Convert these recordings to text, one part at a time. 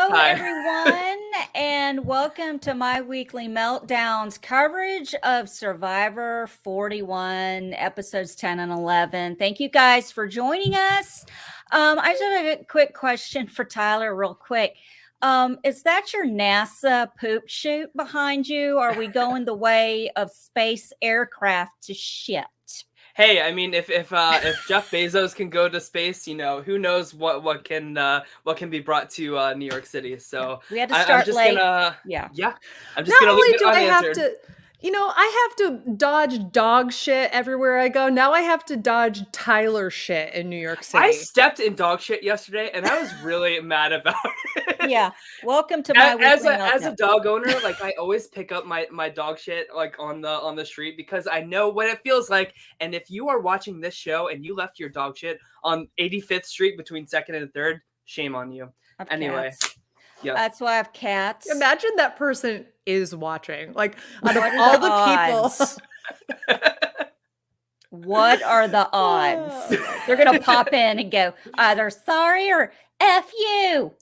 Hello, Hi. everyone, and welcome to my weekly meltdowns coverage of Survivor 41, episodes 10 and 11. Thank you guys for joining us. I just have a quick question for Tyler, real quick. Is that your NASA poop chute behind you? Are we going the way of space aircraft to shit? Hey, I mean, if Jeff Bezos can go to space, who knows what can be brought to New York City. So We had to I'm start just late. gonna Yeah. I'm just Not gonna only leave it do I have unanswered. I have to dodge dog shit everywhere I go. Now I have to dodge Tyler shit in New York I City. stepped in dog shit yesterday, and I was really mad about it. Yeah. Welcome to my As weekly a meltdown. dog owner, like I always pick up my dog shit like on the street because I know what it feels like. And if you are watching this show and you left your dog shit on 85th Street between 2nd and 3rd, shame on you. I've Anyway, cats. yeah. That's why I have cats. Imagine that person is watching. Like out of What are all the odds? What are the odds? They're going to pop in and go either sorry or F you.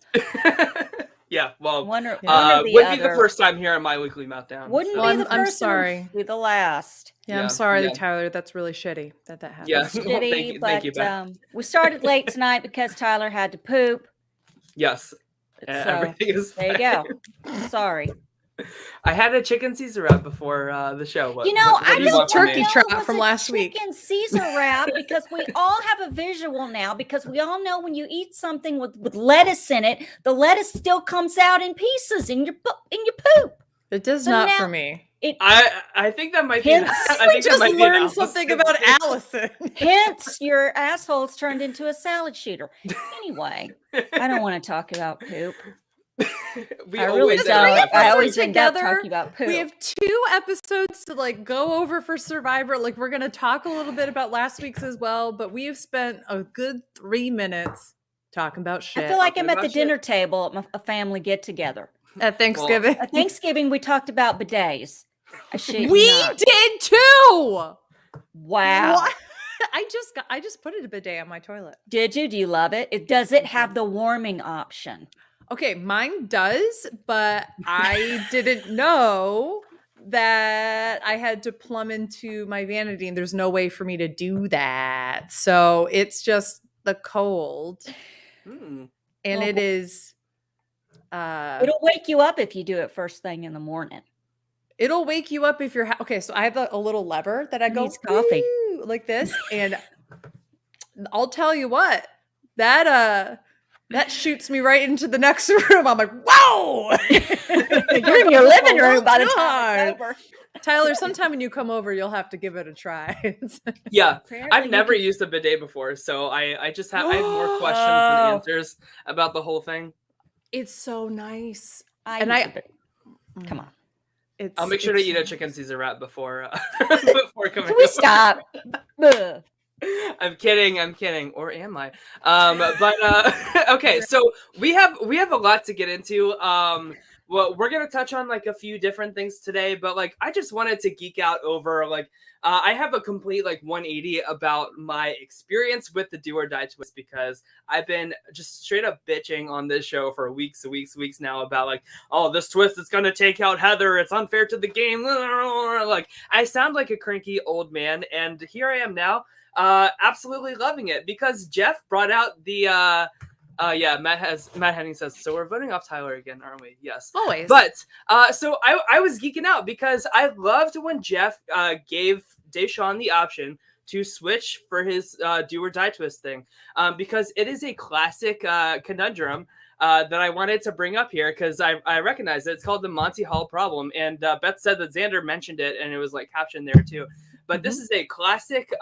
Yeah, well, One or the wouldn't be the other. first time here on my weekly meltdown. Wouldn't so- be Well, the I'm first sorry. and be the last. Yeah, Yeah, I'm sorry, yeah. Tyler. That's really shitty that happened. Yeah. It's Well, shitty, thank you, but Beth. we started late tonight because Tyler had to poop. Yes, So everything is there you fine. go. Sorry. I had a chicken Caesar wrap before the show. What do I you don't want from me? turkey trot was from a last week. Chicken Caesar wrap because we all have a visual now because we all know when you eat something with lettuce in it, the lettuce still comes out in pieces in your poop. It does So not now- for me. I think that might be. Hence- I We think that just might be learned analysis. something about Allison. Hence, your asshole's turned into a salad shooter. Anyway, I don't want to talk about poop. We I always really end up don't. talking I about always food. end up Together, talking about poop. We have 2 episodes to go over for Survivor. Like we're gonna talk a little bit about last week's as well, but we have spent a good 3 minutes talking about shit. I feel like Talking I'm at the about dinner table at a family get together. At Thanksgiving. At Thanksgiving, we talked about bidets. I shit you We not. did too. Wow. What? I just put a bidet on my toilet. Did you? Do you love it? Does it have the warming option? Okay, mine does, but I didn't know that I had to plumb into my vanity and there's no way for me to do that. So it's just the cold. Hmm. And Well, it is It'll wake you up if you do it first thing in the morning. it'll wake you up if you're okay, so I have a little lever that I go Needs coffee. "Woo," like this, and I'll tell you what, that shoots me right into the next room. I'm like, whoa! You're in your living room by the time God. it's over. Tyler, sometime when you come over, you'll have to give it a try. Yeah, Apparently I've you never can- used a bidet before, so I just have I have more questions than Oh. answers about the whole thing. It's so nice. And And I I- use it. Come on. It's, I'll make sure to it's eat a nice. chicken Caesar wrap before before coming. Can we over. stop? Ugh. I'm kidding, or am I? But okay, so we have a lot to get into. Well, we're gonna touch on like a few different things today, but like I just wanted to geek out over like I have a complete like 180 about my experience with the Do or Die twist because I've been just straight up bitching on this show for weeks now about like, oh, this twist is gonna take out Heather, it's unfair to the game. Like I sound like a cranky old man, and here I am now. Absolutely loving it because Jeff brought out the Matt Henning says, so we're voting off Tyler again, aren't we? Yes. Always. But so I was geeking out because I loved when Jeff gave Deshaun the option to switch for his Do or Die twist thing because it is a classic conundrum that I wanted to bring up here because I recognize it. It's called the Monty Hall problem, and Beth said that Xander mentioned it, and it was like captioned there too. But this is a classic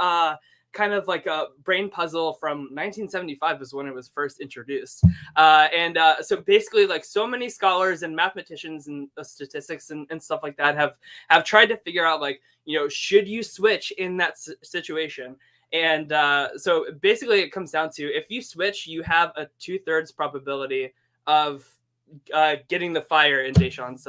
kind of like a brain puzzle from 1975 is when it was first introduced. So basically like so many scholars and mathematicians and statistics and stuff like that have tried to figure out like, should you switch in that situation? And so basically it comes down to if you switch, you have a 2/3 probability of getting the fire in Deshaun's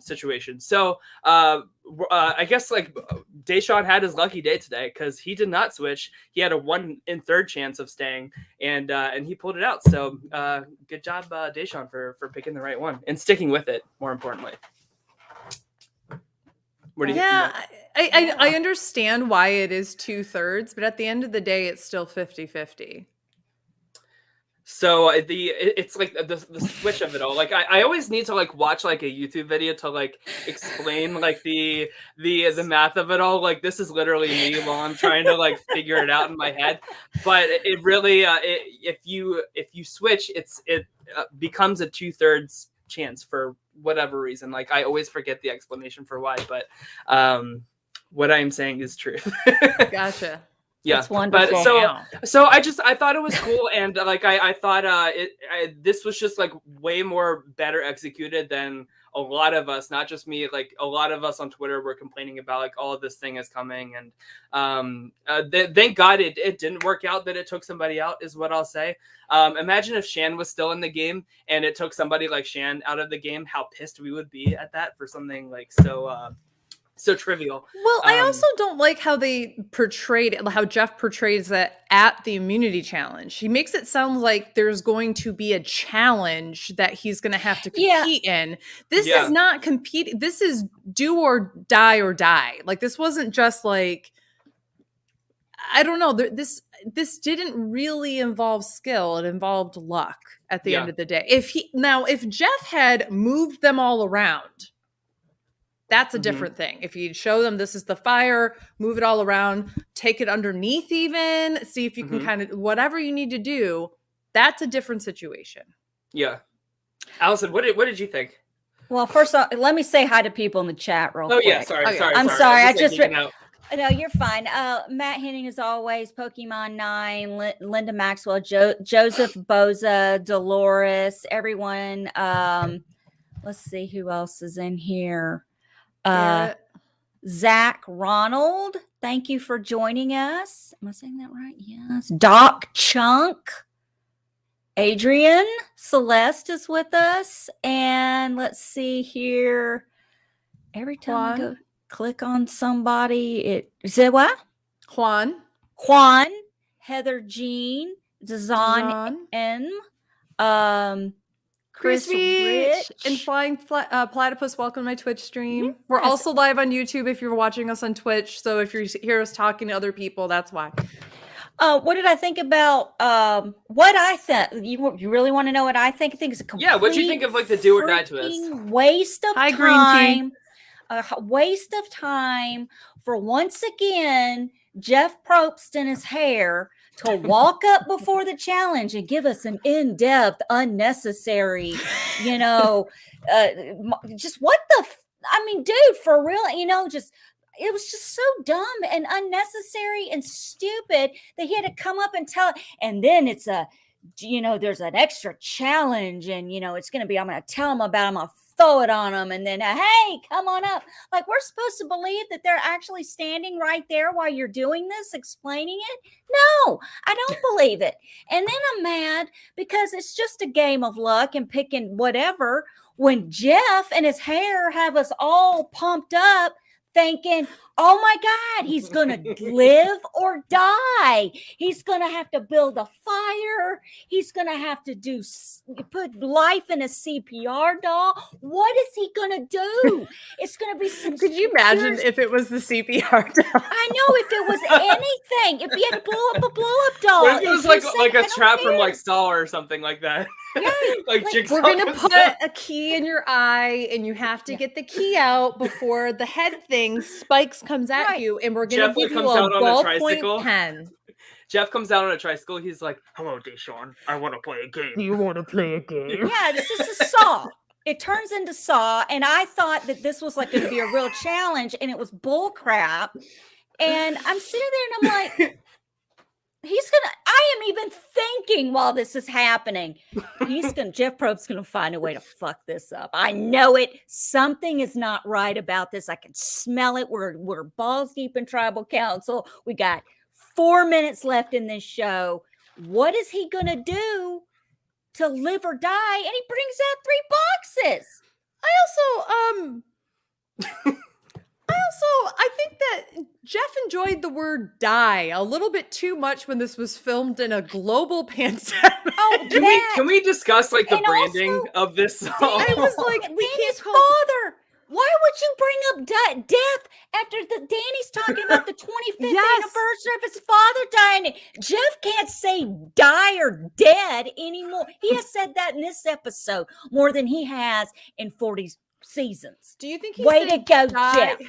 situation. So I guess like Deshaun had his lucky day today because he did not switch. He had a 1 in 3 chance of staying, and he pulled it out. So good job, Deshaun, for picking the right one and sticking with it. More importantly. What do you I understand why it is 2/3, but at the end of the day, it's still 50-50. So it's like the switch of it all. Like I always need to like watch like a YouTube video to like explain like the math of it all. Like this is literally me while I'm trying to like figure it out in my head. But it really if you switch, it becomes a 2/3 chance for whatever reason. Like I always forget the explanation for why, but what I'm saying is true. Gotcha. Yeah, That's wonderful. But so I thought it was cool, and like I thought this was just like way more better executed than a lot of us, not just me, like a lot of us on Twitter were complaining about like all of this thing is coming, and thank God it didn't work out that it took somebody out, is what I'll say. Imagine if Shan was still in the game and it took somebody like Shan out of the game, how pissed we would be at that for something like so trivial. Well, I also don't like how they portrayed it, how Jeff portrays it at the immunity challenge. He makes it sound like there's going to be a challenge that he's going to have to compete in. This is not competing. This is do or die. Like this wasn't just like, I don't know. This didn't really involve skill. It involved luck at the end of the day. If Jeff had moved them all around, that's a different thing. If you show them this is the fire, move it all around, take it underneath even, see if you can kind of, whatever you need to do, that's a different situation. Yeah. Allison, what did you think? Well, first off, let me say hi to people in the chat real quick. Oh, yeah. Sorry. I'm sorry. I just... No, you're fine. Matt Henning, as always, Pokemon 9, Linda Maxwell, Joseph Boza, Dolores, everyone. Let's see who else is in here. Zach Ronald, thank you for joining us. Am I saying that right? Yes. Doc Chunk, Adrian, Celeste is with us, and let's see here. Every time I go click on somebody, it said what? Juan, Heather Jean, Dazan M, Chris Rich and Flying Platypus, welcome to my Twitch stream. Yes. We're also live on YouTube if you're watching us on Twitch. So if you hear us talking to other people, that's why. What did I think about what I think? You really want to know what I think? I think it's a complete what do you think of like the do or die twist? Waste of time. Green tea. A waste of time for once again Jeff Probst and his hair to walk up before the challenge and give us an in-depth, unnecessary, just what the, I mean, dude, for real, just, it was just so dumb and unnecessary and stupid that he had to come up and tell, and then it's there's an extra challenge and, it's going to be, I'm going to tell them about, I'm going to throw it on them and then, hey, come on up. Like we're supposed to believe that they're actually standing right there while you're doing this, explaining it. No, I don't believe it. And then I'm mad because it's just a game of luck and picking whatever when Jeff and his hair have us all pumped up thinking, oh my God, he's going to live or die. He's going to have to build a fire. He's going to have to put life in a CPR doll. What is he going to do? It's going to be some... Could you imagine if it was the CPR doll? I know, if it was anything. If he had to blow up a blow-up doll. What if it was like a trap from like Saw or something like that? Yeah, like we're going to put a key in your eye and you have to get the key out before the head thing spikes comes at you, and we're going to give you a ballpoint pen. Jeff comes out on a tricycle. He's like, hello, Deshaun. I want to play a game. You want to play a game? Yeah, this is a Saw. It turns into Saw, and I thought that this was like going to be a real challenge, and it was bull crap. And I'm sitting there, and I'm like, I am even thinking while this is happening, Jeff Probst's going to find a way to fuck this up. I know it. Something is not right about this. I can smell it. We're balls deep in tribal council. We got 4 minutes left in this show. What is he going to do to live or die, and he brings out 3 boxes. I think that Jeff enjoyed the word die a little bit too much when this was filmed in a global pandemic. Oh, Can we discuss like the And branding also, of this song? I was like, we Danny's can't call father. Why would you bring up death after Danny's talking about the 25th Yes. anniversary of his father dying? Jeff can't say die or dead anymore. He has said that in this episode more than he has in 40 seasons. Do you think he Way to said go, die Jeff.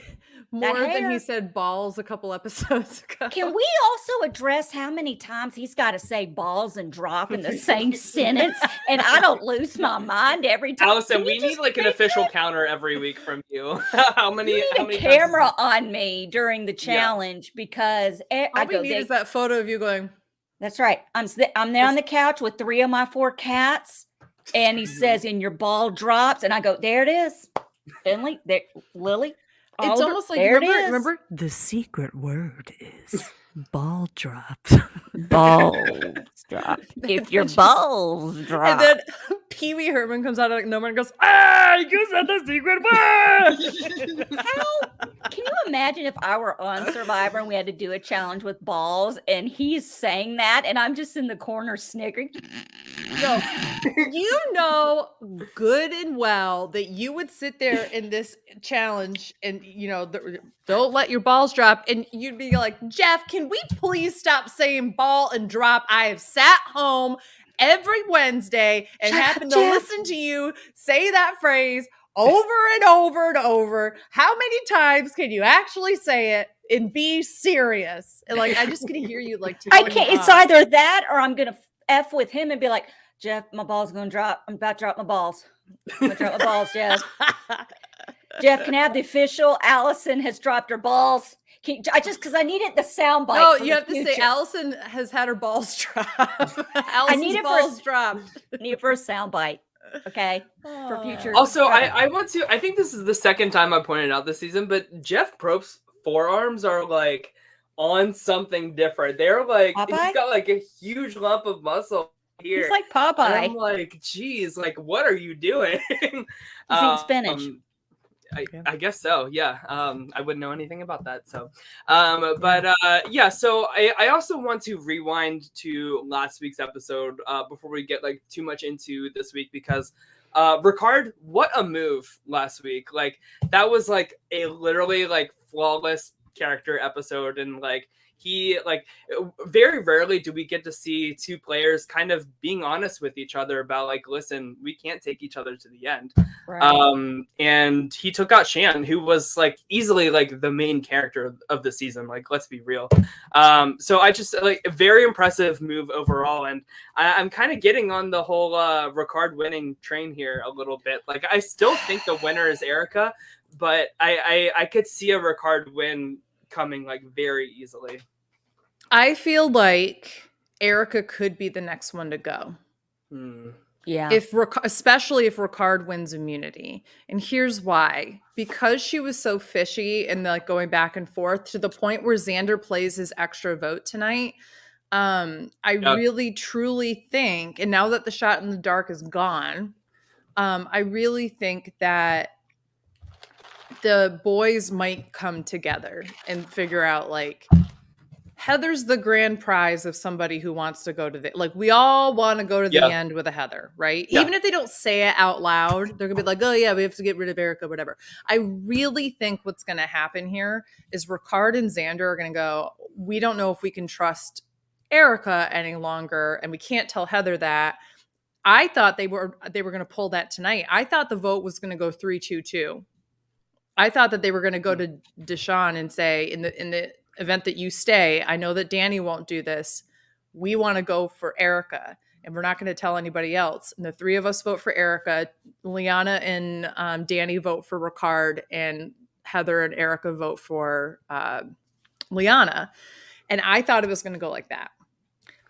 more than hair. he said balls a couple episodes ago? Can we also address how many times he's got to say balls and drop in the same sentence? And I don't lose my mind every time. Allison, Can you we need just like an make official that? counter every week from you. How many? You how need many a times camera on me during the challenge because I All we go. need is that photo of you going, That's right. I'm there on the couch with 3 of my 4 cats, and he says, "And your ball drops," and I go, "There it is, Finley. There, Lily." it's Oliver, almost like, there it is. remember? The secret word is ball drops. Balls drop. If your Just- balls drop. And then Pee Wee Herman comes out of nowhere and goes, "Ah, you said the secret word." Can you imagine if I were on Survivor and we had to do a challenge with balls and he's saying that and I'm just in the corner snickering? No, you know good and well that you would sit there in this challenge and, don't let your balls drop. And you'd be like, Jeff, can we please stop saying ball and drop? I have sat home every Wednesday and Shut up, happened to Jeff. listen to you say that phrase over and over and over. How many times can you actually say it and be serious? And like, I'm just going to hear you like, I tone can't. it It's up. either that or I'm going to F with him and be like, Jeff, my ball's going to drop. I'm about to drop my balls. I'm going to drop my balls, Jeff. Jeff, can I have the official? Allison has dropped her balls. Because I needed the sound bite. No, for you the have to say future. Allison has had her balls dropped. Allison's need it for balls dropped. Need it for a sound bite. Okay. For future. Also, Okay. I think this is the second time I pointed out this season, but Jeff Probst's forearms are like on something different. They're like, Popeye? he's got like a huge lump of muscle here. He's like And Popeye. I'm like, geez, like, what are you doing? He's eating spinach. I guess so. Yeah. I wouldn't know anything about that. So, yeah. So I also want to rewind to last week's episode before we get like too much into this week because Ricard, what a move last week! Like that was like a literally like flawless character episode, and like he like very rarely do we get to see 2 players kind of being honest with each other about like, listen, we can't take each other to the end. Right. And he took out Shan, who was like easily like the main character of the season. Like, let's be real. So I just like a very impressive move overall. And I'm kind of getting on the whole Ricard winning train here a little bit. Like, I still think the winner is Erica, but I could see a Ricard win coming like very easily. I feel like Erica could be the next one to go. Yeah. Especially if Ricard wins immunity. And here's why. Because she was so fishy and like going back and forth to the point where Xander plays his extra vote tonight. I really truly think, and now that the shot in the dark is gone, I really think that the boys might come together and figure out like Heather's the grand prize of somebody who wants to go to the, like, we all want to go to the end with a Heather, right? Yeah. Even if they don't say it out loud, they're gonna be like, oh yeah, we have to get rid of Erica, whatever. I really think what's gonna happen here is Ricard and Xander are gonna go, we don't know if we can trust Erica any longer, and we can't tell Heather that. I thought they were gonna pull that tonight. I thought the vote was gonna go 3-2-2. I thought that they were going to go to Deshawn and say, in the event that you stay, I know that Danny won't do this. We want to go for Erica, and we're not going to tell anybody else. And the 3 of us vote for Erica. Liana and Danny vote for Ricard, and Heather and Erica vote for Liana. And I thought it was going to go like that.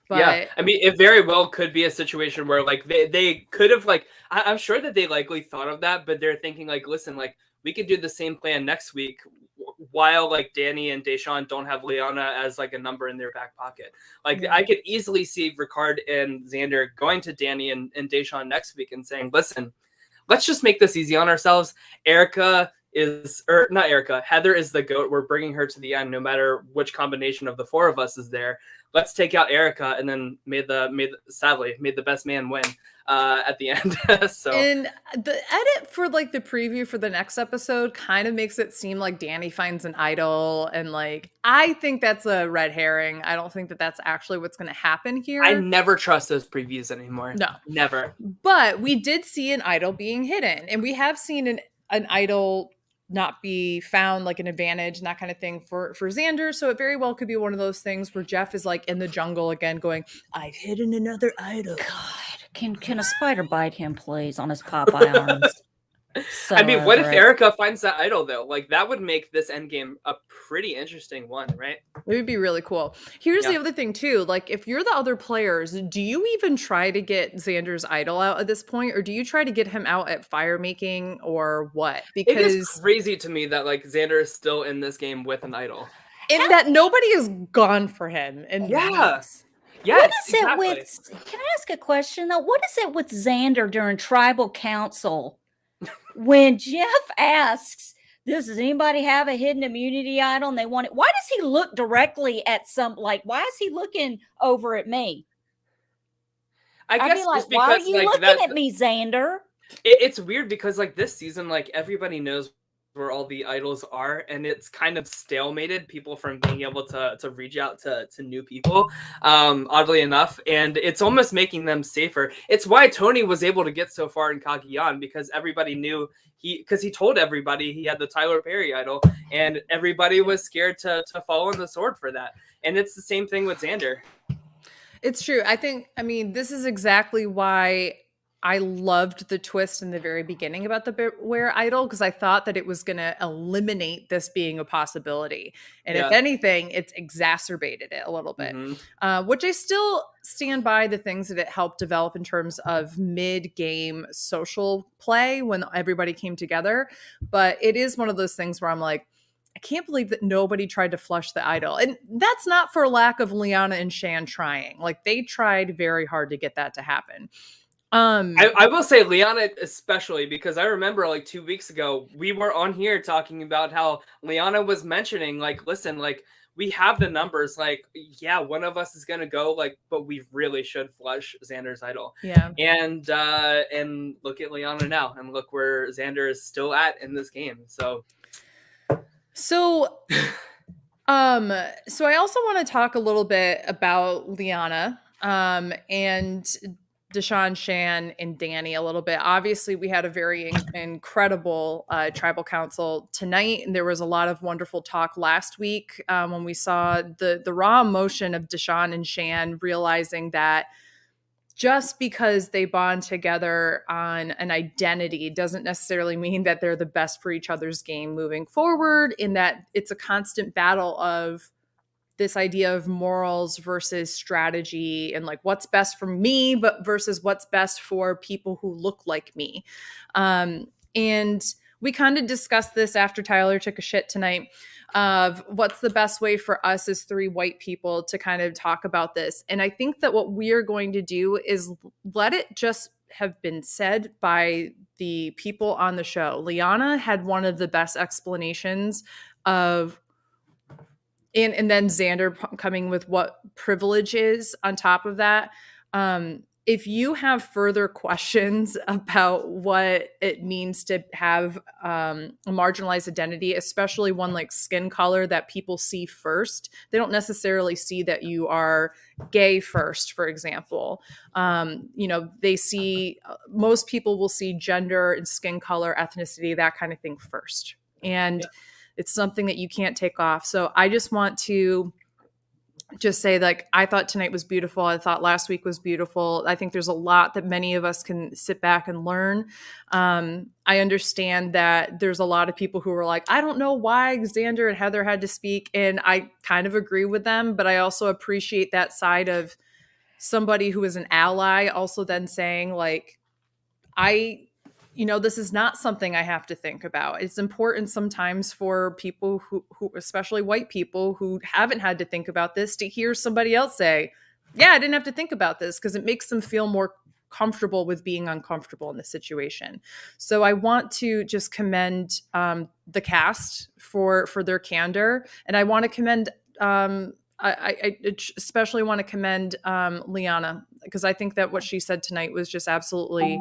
But yeah, I mean, it very well could be a situation where like they could have like I'm sure that they likely thought of that, but they're thinking like, listen, like we could do the same plan next week. while like Danny and Deshawn don't have Liana as like a number in their back pocket. Like I could easily see Ricard and Xander going to Danny and Deshawn next week and saying, listen, let's just make this easy on ourselves. Heather is the GOAT. We're bringing her to the end no matter which combination of the four of us is there. Let's take out Erica, and then made the best man win at the end. So, and the edit for like the preview for the next episode kind of makes it seem like Danny finds an idol, and like I think that's a red herring. I don't think that that's actually what's going to happen here. I never trust those previews anymore. No, never. But we did see an idol being hidden, and we have seen an idol not be found, like an advantage and that kind of thing for Xander. So it very well could be one of those things where Jeff is like in the jungle again going, I've hidden another idol. God, can a spider bite him, please, on his Popeye arms? So I mean, what if great. Erica finds that idol though? Like that would make this endgame a pretty interesting one, right? It would be really cool. Here's the other thing too. Like if you're the other players, do you even try to get Xander's idol out at this point? Or do you try to get him out at fire making or what? Because it is crazy to me that like Xander is still in this game with an idol. And that nobody is gone for him. And Yes. What is exactly. it with? Can I ask a question though? What is it with Xander during tribal council when Jeff asks, "Does anybody have a hidden immunity idol?" and they want it? Why does he look directly at why is he looking over at me? I'd I'd guess be like, just because why are you like looking that, at me, Xander? it's weird because like this season, like everybody knows where all the idols are, and it's kind of stalemated people from being able to reach out to new people, oddly enough, and it's almost making them safer. It's why Tony was able to get so far in Cagayan, because everybody knew he told everybody he had the Tyler Perry idol, and everybody was scared to fall on the sword for that. And it's the same thing with Xander. It's true. I mean, this is exactly why I loved the twist in the very beginning about the Beware idol, because I thought that it was going to eliminate this being a possibility. And if anything, it's exacerbated it a little bit, which I still stand by the things that it helped develop in terms of mid-game social play when everybody came together. But it is one of those things where I'm like, I can't believe that nobody tried to flush the idol. And that's not for lack of Liana and Shan trying. Like they tried very hard to get that to happen. I will say Liana especially, because I remember like 2 weeks ago we were on here talking about how Liana was mentioning like, listen, like we have the numbers, like one of us is gonna go, like, but we really should flush Xander's idol. And look at Liana now, and look where Xander is still at in this game. So I also want to talk a little bit about Liana and Deshawn, Shan, and Danny a little bit. Obviously, we had a very incredible tribal council tonight, and there was a lot of wonderful talk last week when we saw the raw emotion of Deshawn and Shan realizing that just because they bond together on an identity doesn't necessarily mean that they're the best for each other's game moving forward, in that it's a constant battle of this idea of morals versus strategy and like what's best for me, but versus what's best for people who look like me. And we kind of discussed this after Tyler took a shit tonight of what's the best way for us as three white people to kind of talk about this. And I think that what we are going to do is let it just have been said by the people on the show. Liana had one of the best explanations of, and then Xander coming with what privilege is on top of that. If you have further questions about what it means to have a marginalized identity, especially one like skin color that people see first, they don't necessarily see that you are gay first, for example. They see, most people will see gender and skin color, ethnicity, that kind of thing first. And it's something that you can't take off. So I just want to just say, like, I thought tonight was beautiful. I thought last week was beautiful. I think there's a lot that many of us can sit back and learn. I understand that there's a lot of people who were like, I don't know why Xander and Heather had to speak. And I kind of agree with them, but I also appreciate that side of somebody who is an ally also then saying, like, I this is not something I have to think about. It's important sometimes for people who especially white people who haven't had to think about this, to hear somebody else say, yeah, I didn't have to think about this, because it makes them feel more comfortable with being uncomfortable in the situation. So I want to just commend the cast for their candor. And I want to commend, I especially want to commend Liana, because I think that what she said tonight was just absolutely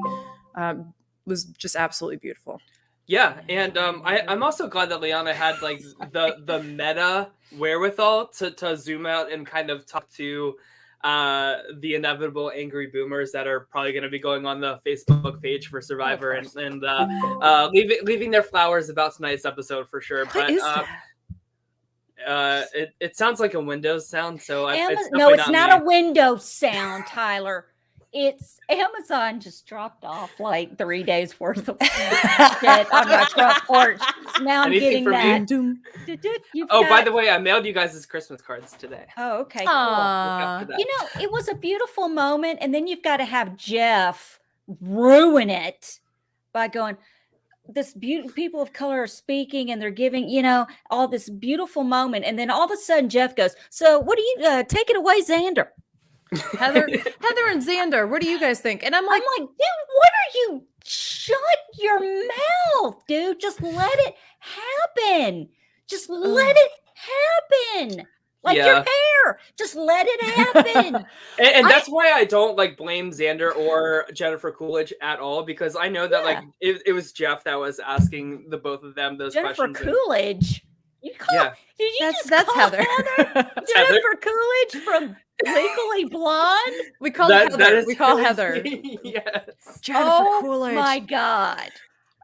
beautiful. Yeah, and I'm also glad that Liana had like the meta wherewithal to zoom out and kind of talk to the inevitable angry boomers that are probably going to be going on the Facebook page for Survivor and leaving their flowers about tonight's episode for sure. What is that? It sounds like a Windows sound, so no, it's not a Windows sound, Tyler. It's Amazon just dropped off like 3 days worth of shit on my front porch. So now I'm Anything getting from that. By the way, I mailed you guys Christmas cards today. Oh, okay, Look out for that. It was a beautiful moment, and then you've got to have Jeff ruin it by going, this people of color are speaking and they're giving, all this beautiful moment. And then all of a sudden Jeff goes, so what do you take it away, Xander? Heather and Xander, what do you guys think? And I'm like, dude, what are you? Shut your mouth, dude. Just let it happen. Just let it happen. Like your hair. Just let it happen. and that's why I don't blame Xander or Jennifer Coolidge at all, because I know that it was Jeff that was asking the both of them those questions. Jennifer Coolidge. Did you that's Heather. Jennifer Coolidge from Legally Blonde? We call Heather. We call Heather. Yes. Jennifer Coolidge. My God.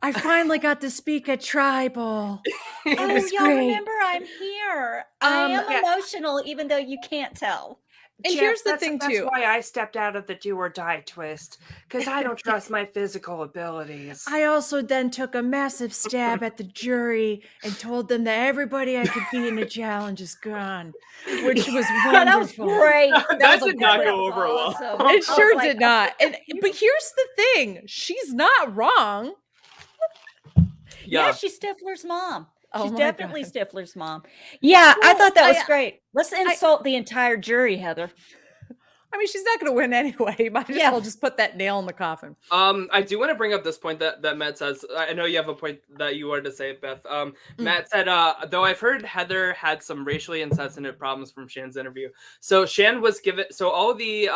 I finally got to speak at Tribal. It was y'all great. remember I'm here. I am emotional, even though you can't tell. And Jeff, here's the thing, too. That's why I stepped out of the do or die twist, because I don't trust my physical abilities. I also then took a massive stab at the jury and told them that everybody I could be in the challenge is gone, which was wonderful. That was great. That did not go over well. Awesome. It sure did not. But here's the thing. She's not wrong. Yeah, she's Stifler's mom. She's my definitely God. Stifler's mom. Yeah, I Well, thought that was great. Let's insult the entire jury, Heather. I mean, she's not going to win anyway. Might as well just put that nail in the coffin. I do want to bring up this point that Matt says. I know you have a point that you wanted to say, Beth. Matt said, though I've heard Heather had some racially insensitive problems from Shan's interview. So Shan was given. So all the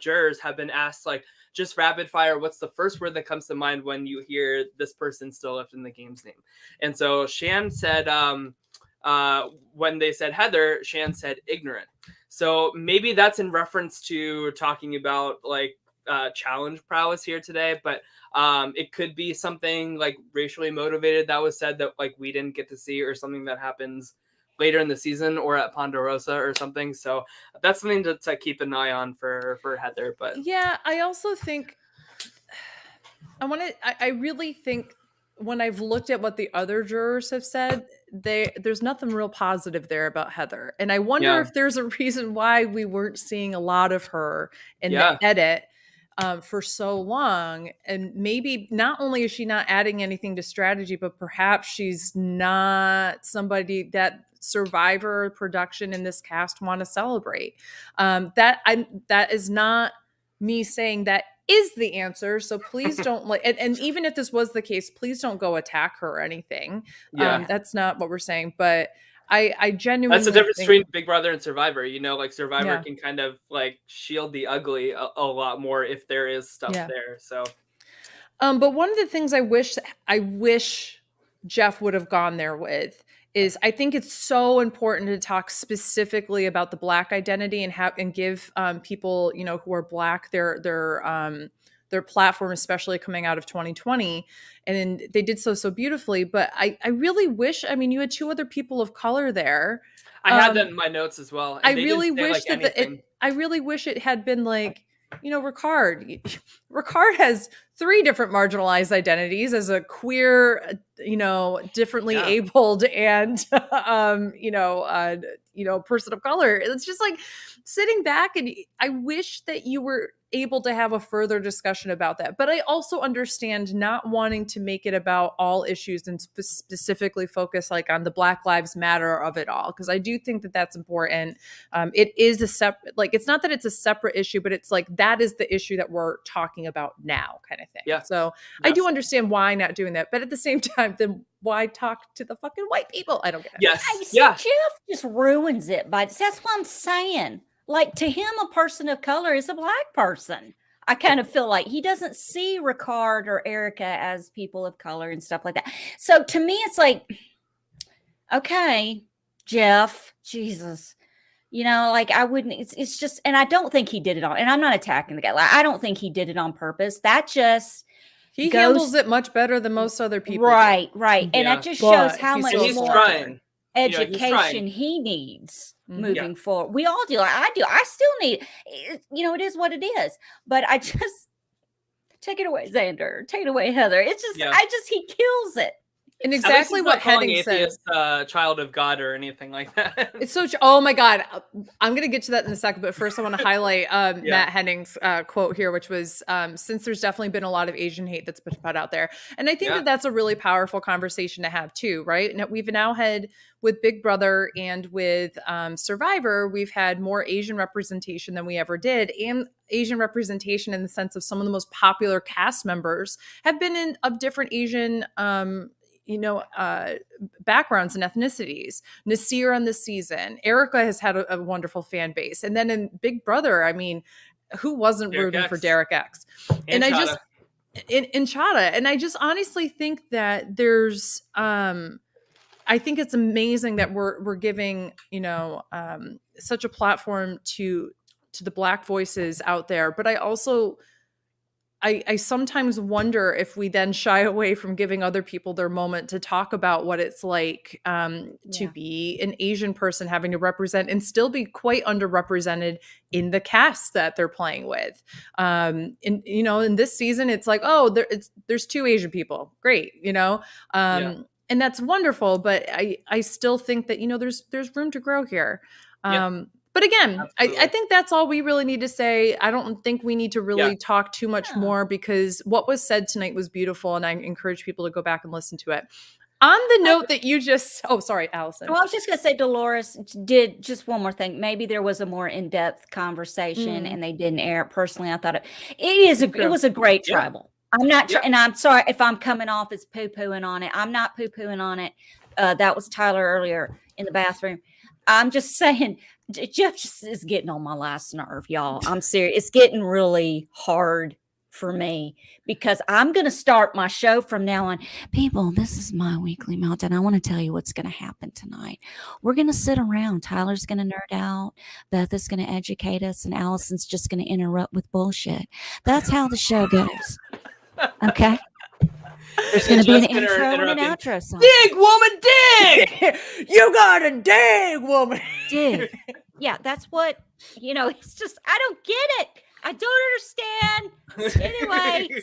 jurors have been asked just rapid fire, what's the first word that comes to mind when you hear this person still left in the game's name? And so Shan said, when they said Heather, Shan said ignorant. So maybe that's in reference to talking about challenge prowess here today, but it could be something racially motivated that was said that we didn't get to see, or something that happens later in the seain or at Ponderosa or something. So that's something to keep an eye on for Heather. But yeah, I also think I really think when I've looked at what the other jurors have said, there's nothing real positive there about Heather. And I wonder if there's a reason why we weren't seeing a lot of her in the edit for so long. And maybe not only is she not adding anything to strategy, but perhaps she's not somebody that Survivor production in this cast want to celebrate. That is not me saying that is the answer. So please don't and even if this was the case, please don't go attack her or anything. That's not what we're saying. But I genuinely that's the difference between Big Brother and Survivor. Survivor can kind of shield the ugly a lot more if there is stuff there. So, but one of the things I wish Jeff would have gone there with is I think it's so important to talk specifically about the Black identity and give people who are Black their platform, especially coming out of 2020. And they did so beautifully. But I really wish, you had two other people of color there. I had that in my notes as well. I really wish I really wish it had been Ricard. Ricard has 3 different marginalized identities as a queer, differently Yeah. abled and, person of color. It's just like sitting back, and I wish that you were able to have a further discussion about that. But I also understand not wanting to make it about all issues and specifically focus like on the Black Lives Matter of it all, because I do think that that's important. It is a separate, like, it's not that it's a separate issue, but it's like that is the issue that we're talking about now, kind of thing. Yeah. So I do Yes. understand why not doing that, but at the same time, then why talk to the fucking white people? I don't get it. Yes. Hey, see, Yeah. Jeff just ruins it by that's what I'm saying. Like, to him, a person of color is a black person. I kind of feel like he doesn't see Ricard or Erica as people of color and stuff like that. So to me, it's like, okay, Jeff, Jesus. Like, I wouldn't, it's just, and I don't think he did it on, and I'm not attacking the guy. Like, I don't think he did it on purpose. That just He goes- handles it much better than most other people. do. right. And Yeah. that just But shows how he's much still He's more trying. he's education trying. he needs Mhm. moving forward. We all do. I do. I still need it is what it is. But I just take it away, Xander. Take it away, Heather. It's just Yeah. he kills it. And At least exactly he's what not calling Heading said. atheist child of God or anything like that. It's so oh my god, I'm gonna get to that in a second, but first I want to highlight Matt Henning's quote here, which was since there's definitely been a lot of Asian hate that's been put out there, and I think that that's a really powerful conversation to have too, right? And we've now had with Big Brother and with Survivor, we've had more Asian representation than we ever did, and Asian representation in the sense of some of the most popular cast members have been of different Asian backgrounds and ethnicities. Nasir on this season, Erica has had a wonderful fan base, and then in Big Brother, I mean, who wasn't Derek rooting X. for Derek X? And I Chada. just in Chada, and I just honestly think that there's I think it's amazing that we're giving such a platform to the Black voices out there, but I also I sometimes wonder if we then shy away from giving other people their moment to talk about what it's like to be an Asian person having to represent and still be quite underrepresented in the cast that they're playing with. In this season, it's like, oh, there's 2 Asian people. Great, and that's wonderful. But I still think that, there's room to grow here. But again, I think that's all we really need to say. I don't think we need to really talk too much more, because what was said tonight was beautiful, and I encourage people to go back and listen to it. On the note that you just, sorry, Allison. Well, I was just going to say, Dolores did just one more thing. Maybe there was a more in-depth conversation and they didn't air it. Personally, I thought it was a great tribal. I'm not, and I'm sorry if I'm coming off as poo-pooing on it. I'm not poo-pooing on it. That was Tyler earlier in the bathroom. I'm just saying, Jeff just is getting on my last nerve, y'all. I'm serious. It's getting really hard for me, because I'm going to start my show from now on. People, this is my weekly meltdown. I want to tell you what's going to happen tonight. We're going to sit around. Tyler's going to nerd out. Beth is going to educate us, and Allison's just going to interrupt with bullshit. That's how the show goes. Okay? There's going to be an intro and an outro song. Dig, woman, dig! You got to dig, woman. Dig. Yeah, that's what, it's just, I don't get it. I don't understand. Anyway.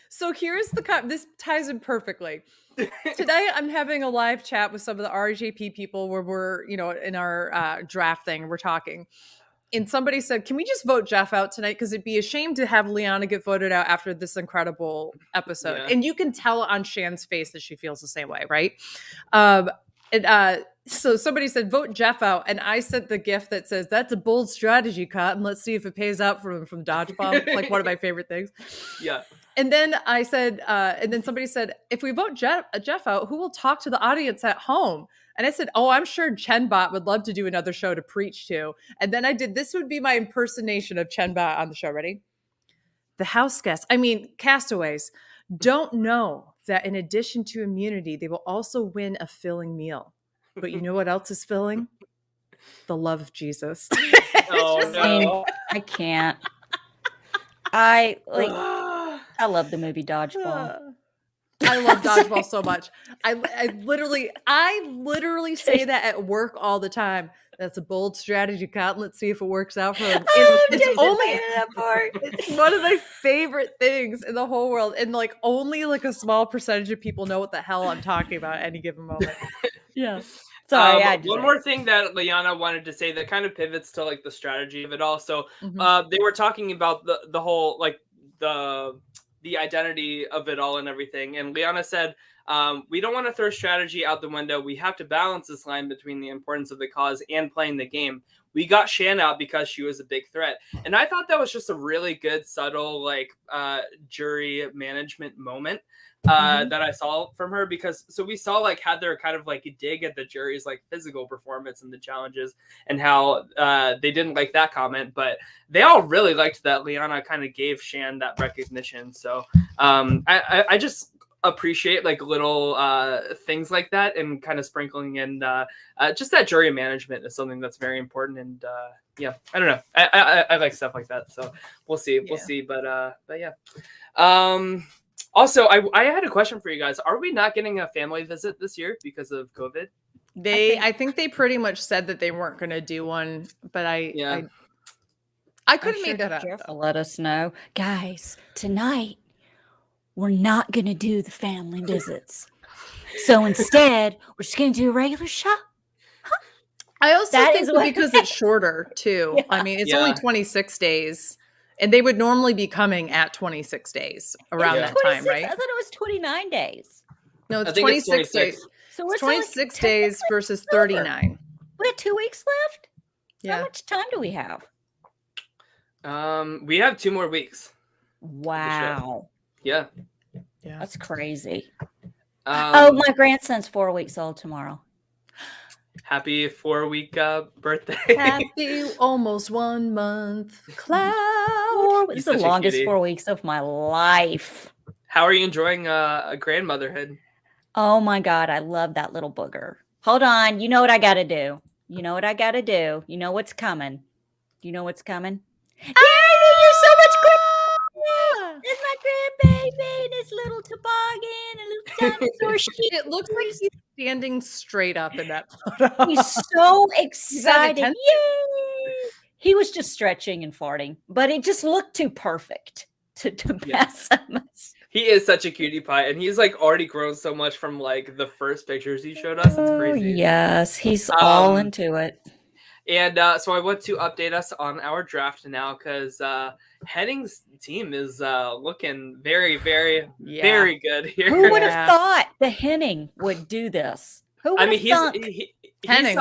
So here's this ties in perfectly. Today, I'm having a live chat with some of the RJP people where we're, in our draft thing, we're talking. And somebody said, can we just vote Jeff out tonight? Because it'd be a shame to have Liana get voted out after this incredible episode. Yeah. And you can tell on Shan's face that she feels the same way, right? So somebody said, vote Jeff out. And I sent the GIF that says, that's a bold strategy, Cotton. Let's see if it pays out from Dodgebomb. Like, one of my favorite things. Yeah. And then I said, and then somebody said, if we vote Jeff out, who will talk to the audience at home? And I said, I'm sure Chenbot would love to do another show to preach to. And then this would be my impersonation of Chenbot on the show. Ready? The house guests, castaways, don't know that in addition to immunity, they will also win a filling meal. But you know what else is filling? The love of Jesus. No. I can't. I love the movie Dodgeball. I love dodgeball so much. I literally say that at work all the time. That's a bold strategy, Cotton. Let's see if it works out for him. I love It's Jason only saying that part. it's one of my favorite things in the whole world. And like only like a small percentage of people know what the hell I'm talking about at any given moment. Yeah. Sorry, I one more thing that Liana wanted to say that kind of pivots to like the strategy of it all. So Mhm. they were talking about the whole like the identity of it all and everything. And Liana said, we don't want to throw strategy out the window. We have to balance this line between the importance of the cause and playing the game. We got Shan out because she was a big threat. And I thought that was just a really good, subtle, like jury management moment that I saw from her, because so we saw like Heather kind of like dig at the jury's like physical performance and the challenges and how they didn't like that comment, but they all really liked that Liana kind of gave Shan that recognition. So I just appreciate like little things like that, and kind of sprinkling in just that jury management is something that's very important. And yeah, I don't know, I like stuff like that, so we'll see. But yeah. Also, I had a question for you guys. Are we not getting a family visit this year because of COVID? I think they pretty much said that they weren't going to do one, but I couldn't I'm sure make that up. Jeff will let us know. Guys, tonight we're not going to do the family visits. So instead, we're just going to do a regular show. I also That think is that what- because it's shorter too. Yeah. I mean, it's only 26 days, and they would normally be coming at 26 days around Yeah. that time, 26 right? I thought it was 29 days. No, I it's think 26 it's 26. days. So we're It's still, like, 26 days technically versus over. 39. We got 2 weeks left? How Yeah. much time do we have? We have 2 more weeks. Wow. Yeah. Yeah. That's crazy. Um, My grandson's 4 weeks old tomorrow. Happy 4-week birthday. Happy almost 1 month cloud. It's He's the such a longest cutie. 4 weeks of my life. How are you enjoying a grandmotherhood? Oh my God, I love that little booger. Hold on. You know what I got to do. You know what I got to do. You know what's coming. You know what's coming? Yay, you're so much great. It's my grandbaby and his little toboggan and little dinosaur sheep. It looks like he's standing straight up in that photo. He's so excited. attention. Yay! He was just stretching and farting, but it just looked too perfect to Yeah. pass up. He is such a cutie pie, and he's like already grown so much from like the first pictures he showed us. It's Oh, crazy. yes, he's all Um, into it. And so I want to update us on our draft now, because Henning's team is looking very, very, Yeah. very good here. Who would have Yeah. thought the Henning would do this? Who would I mean, have thunk? he's Henning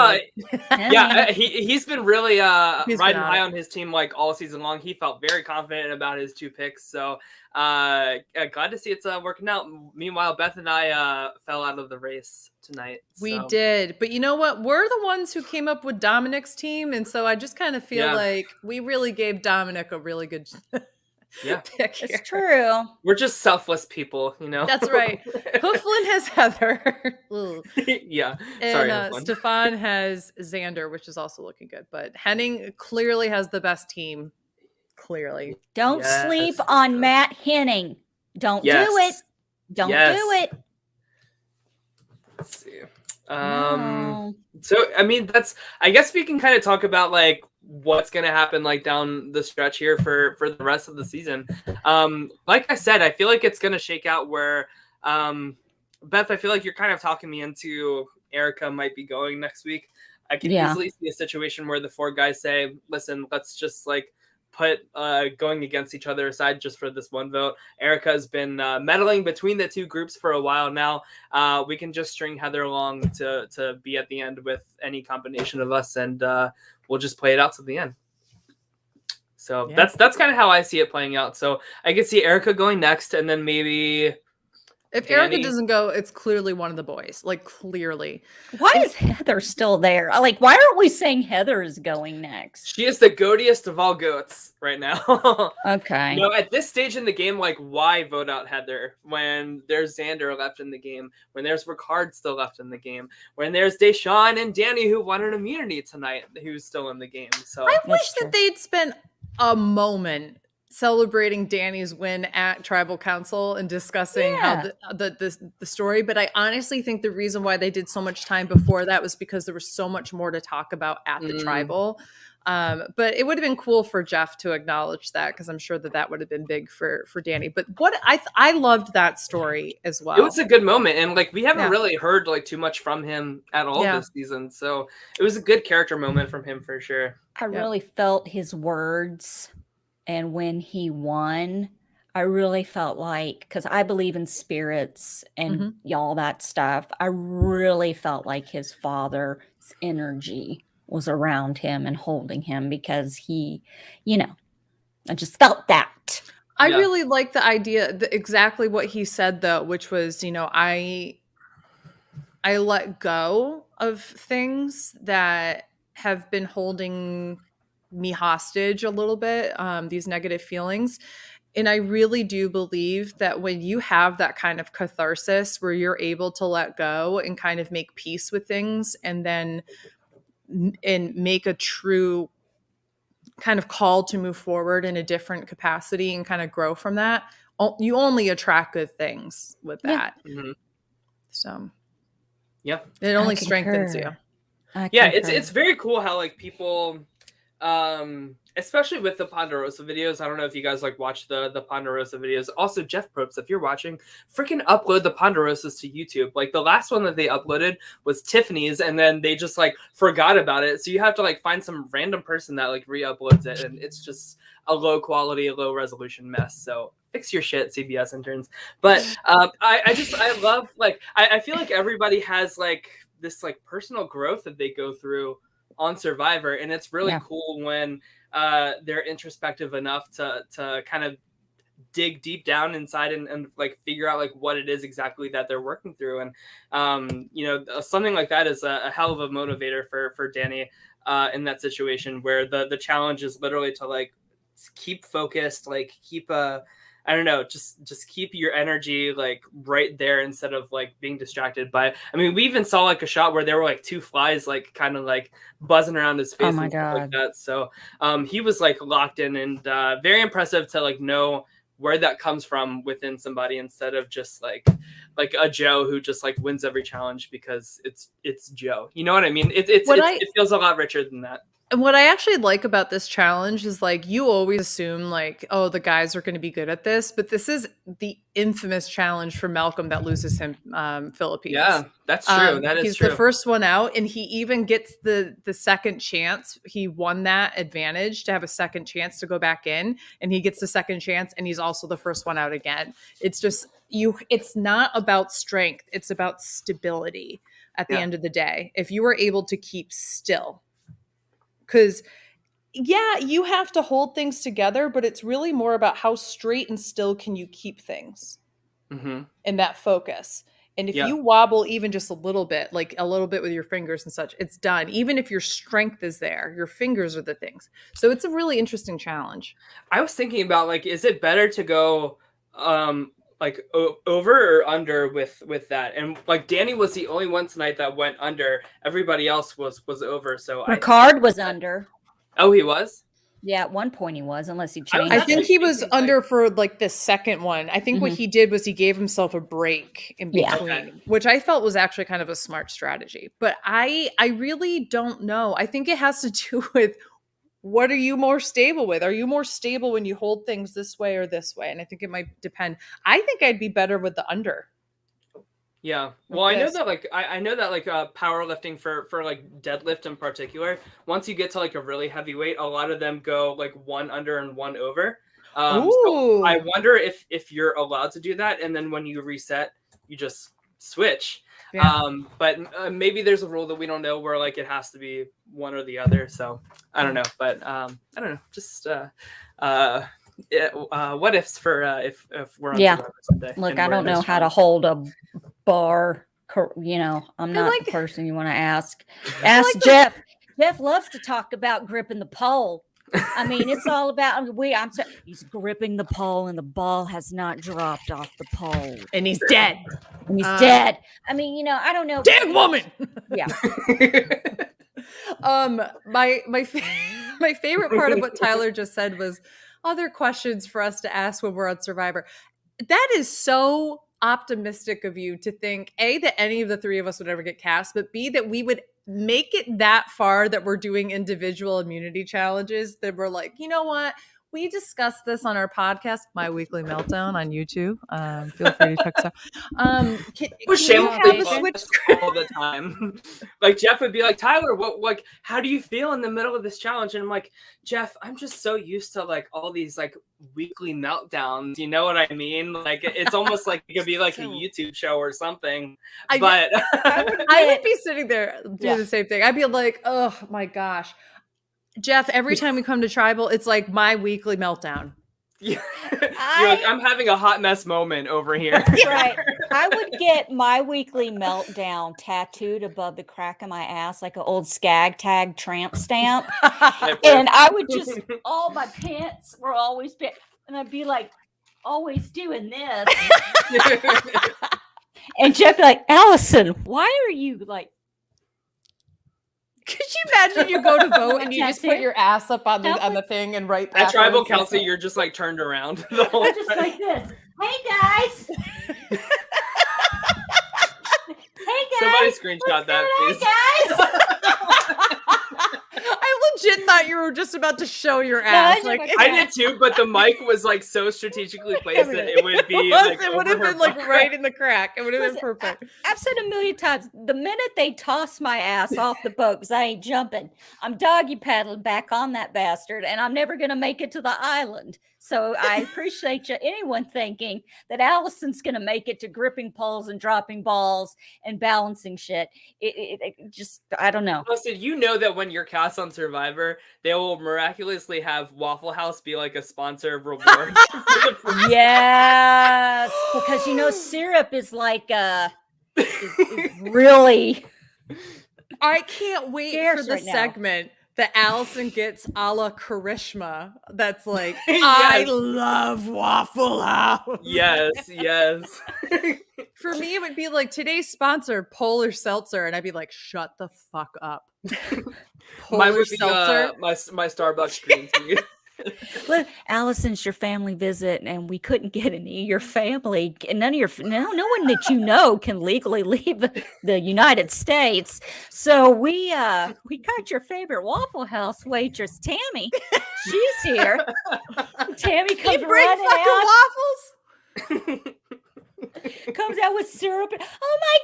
yeah, he's been really He's been riding on high it. on his team like all season long. He felt very confident about his 2 picks, so glad to see it's working out. Meanwhile, Beth and I fell out of the race tonight. We so. did. But you know what? We're the ones who came up with Dominic's team. And so I just kind of feel Yeah. like we really gave Dominic a really good Yeah. pick here. It's true. We're just selfless people, you know. That's right. Hooflin has Heather. Ugh. Yeah. And Sorry, Hooflin. Stefan has Xander, which is also looking good. But Henning clearly has the best team. Clearly. Don't Yes. sleep on Matt Henning. Don't do it. Yes. Don't Yes. do it. Let's see. No. So I mean, I guess we can kind of talk about like what's gonna happen like down the stretch here for the rest of the season. Like I said, I feel like it's gonna shake out where Beth, I feel like you're kind of talking me into Erica might be going next week. I can Yeah. easily see a situation where the 4 guys say, listen, let's just like put going against each other aside just for this one vote. Erica has been meddling between the 2 groups for a while now. We can just string Heather along to be at the end with any combination of us, and we'll just play it out to the end. So Yeah. that's kind of how I see it playing out. So I could see Erica going next, and then maybe If Erica Danny. doesn't go, it's clearly one of the boys. Like clearly. Why is Heather still there? Like, why aren't we saying Heather is going next? she is the goatiest of all goats right now. Okay. No, at this stage in the game, like, why vote out Heather when there's Xander left in the game, when there's Ricard still left in the game, when there's Deshaun and Danny who won an immunity tonight, who's still in the game. So I wish true. that they'd spent a moment celebrating Danny's win at tribal council and discussing how the story. But I honestly think the reason why they did so much time before that was because there was so much more to talk about at the tribal. But it would have been cool for Jeff to acknowledge that, because I'm sure that would have been big for Danny. But what I loved that story as well. It was a good moment, and like we haven't really heard like too much from him at all this season, so it was a good character moment from him for sure. I really felt his words, and when he won, I really felt like, because I believe in spirits and all that stuff, I really felt like his father's energy was around him and holding him, because he, I just felt that. I really like the idea, exactly what he said though, which was, I let go of things that have been holding me hostage a little bit, these negative feelings. And I really do believe that when you have that kind of catharsis where you're able to let go and kind of make peace with things, and then make a true kind of call to move forward in a different capacity and kind of grow from that, you only attract good things with that. So it only strengthens you. It's very cool how like people, especially with the Ponderosa videos. I don't know if you guys like watch the Ponderosa videos. Also, Jeff Probst, if you're watching, freaking upload the Ponderosas to YouTube. Like the last one that they uploaded was Tiffany's, and then they just like forgot about it. So you have to like find some random person that like re-uploads it, and it's just a low quality, low resolution mess. So fix your shit, CBS interns. But I love, like, I feel like everybody has like this like personal growth that they go through on Survivor, and it's really cool when they're introspective enough to kind of dig deep down inside and like figure out like what it is exactly that they're working through. And something like that is a hell of a motivator for Danny in that situation, where the challenge is literally to like keep focused, like keep I don't know, just keep your energy like right there instead of like being distracted by. I mean, we even saw like a shot where there were like two flies like kind of like buzzing around his face. Oh my and stuff God. like that. So he was like locked in, and very impressive to like know where that comes from within somebody, instead of just like a Joe who just like wins every challenge because it's Joe. You know what I mean? It feels a lot richer than that. And what I actually like about this challenge is like, you always assume like, oh, the guys are going to be good at this, but this is the infamous challenge for Malcolm that loses him Philippines. Yeah, that's true. That is he's true. the first one out, and he even gets the second chance. He won that advantage to have a second chance to go back in, and he gets the second chance, and he's also the first one out again. It's just it's not about strength. It's about stability at the end of the day. If you are able to keep still. Because, you have to hold things together, but it's really more about how straight and still can you keep things in that focus. And if you wobble even just a little bit with your fingers and such, it's done. Even if your strength is there, your fingers are the things. So it's a really interesting challenge. I was thinking about like, is it better to go like over or under with that? And like Danny was the only one tonight that went under. Everybody else was over. So Ricard was under. Oh, he was? Yeah, at one point he was, unless he changed. I think he was under for like the second one. I think what he did was he gave himself a break in between, which I felt was actually kind of a smart strategy. But I really don't know. I think it has to do with, what are you more stable with? Are you more stable when you hold things this way or this way? And I think it might depend. I think I'd be better with the under. Yeah. Well, I know that like powerlifting for like deadlift in particular, once you get to like a really heavy weight, a lot of them go like one under and one over. So I wonder if you're allowed to do that, and then when you reset, you just switch. Yeah. But maybe there's a rule that we don't know where like it has to be one or the other. So I don't know, but I don't know. Just what ifs for if we're on Survivor someday. Look, I don't know how to hold a bar. I'm not the person you want to ask. Ask Jeff. Jeff loves to talk about gripping the pole. I mean, it's all about he's gripping the pole, and the ball has not dropped off the pole, and he's dead. And he's dead. I mean, I don't know. Dead woman. Yeah. My favorite part of what Tyler just said was, other questions for us to ask when we're on Survivor. That is so optimistic of you to think, A, that any of the three of us would ever get cast, but B, that we would make it that far that we're doing individual immunity challenges, that we're like, you know what? We discussed this on our podcast, My Weekly Meltdown on YouTube. Feel free to check us out. Can We're you shamelessly have a plugging switch? this all the time. Like Jeff would be like, Tyler, what how do you feel in the middle of this challenge? And I'm like, Jeff, I'm just so used to like all these like weekly meltdowns. You know what I mean? Like it's almost like it could be like a YouTube show or something. But I would be sitting there doing the same thing. I'd be like, oh my gosh. Jeff, every time we come to Tribal, it's like my weekly meltdown. You're like, I'm having a hot mess moment over here. Right. I would get my weekly meltdown tattooed above the crack of my ass like an old skag tag tramp stamp. And I would just, all my pants were always, and I'd be like, always doing this. And Jeff be like, Allison, why are you like, could you imagine you go to vote and you just put your ass up on the thing and write at Tribal backwards? Council, you're just like turned around the whole I'm just time. like this. Hey guys. Hey guys. Somebody screenshot that, please. Guys. I legit thought you were just about to show your ass. I Like, I did too, but the mic was like so strategically placed that it would be like it would have over her been like butt. right in the crack. It would have been Listen, perfect. I've said a million times, the minute they toss my ass off the boat, because I ain't jumping, I'm doggy paddling back on that bastard, and I'm never going to make it to the island. So I appreciate anyone thinking that Allison's going to make it to gripping poles and dropping balls and balancing shit. It just, I don't know. Austin, you know that when you're cast on Survivor, they will miraculously have Waffle House be like a sponsor of rewards. Yes, because syrup is like is really. I can't wait for Scarce the right now. segment that Allison gets a la Karishma. That's like, Yes. I love Waffle House. Yes. For me, it would be like today's sponsor, Polar Seltzer, and I'd be like, shut the fuck up. Mine Polar would be Seltzer. my Starbucks green tea. Look, Allison's your family visit, and we couldn't get any of your family, and no one that you know can legally leave the United States. So we got your favorite Waffle House waitress, Tammy. She's here. Tammy comes You bring running fucking out, waffles? comes out with syrup. And, oh my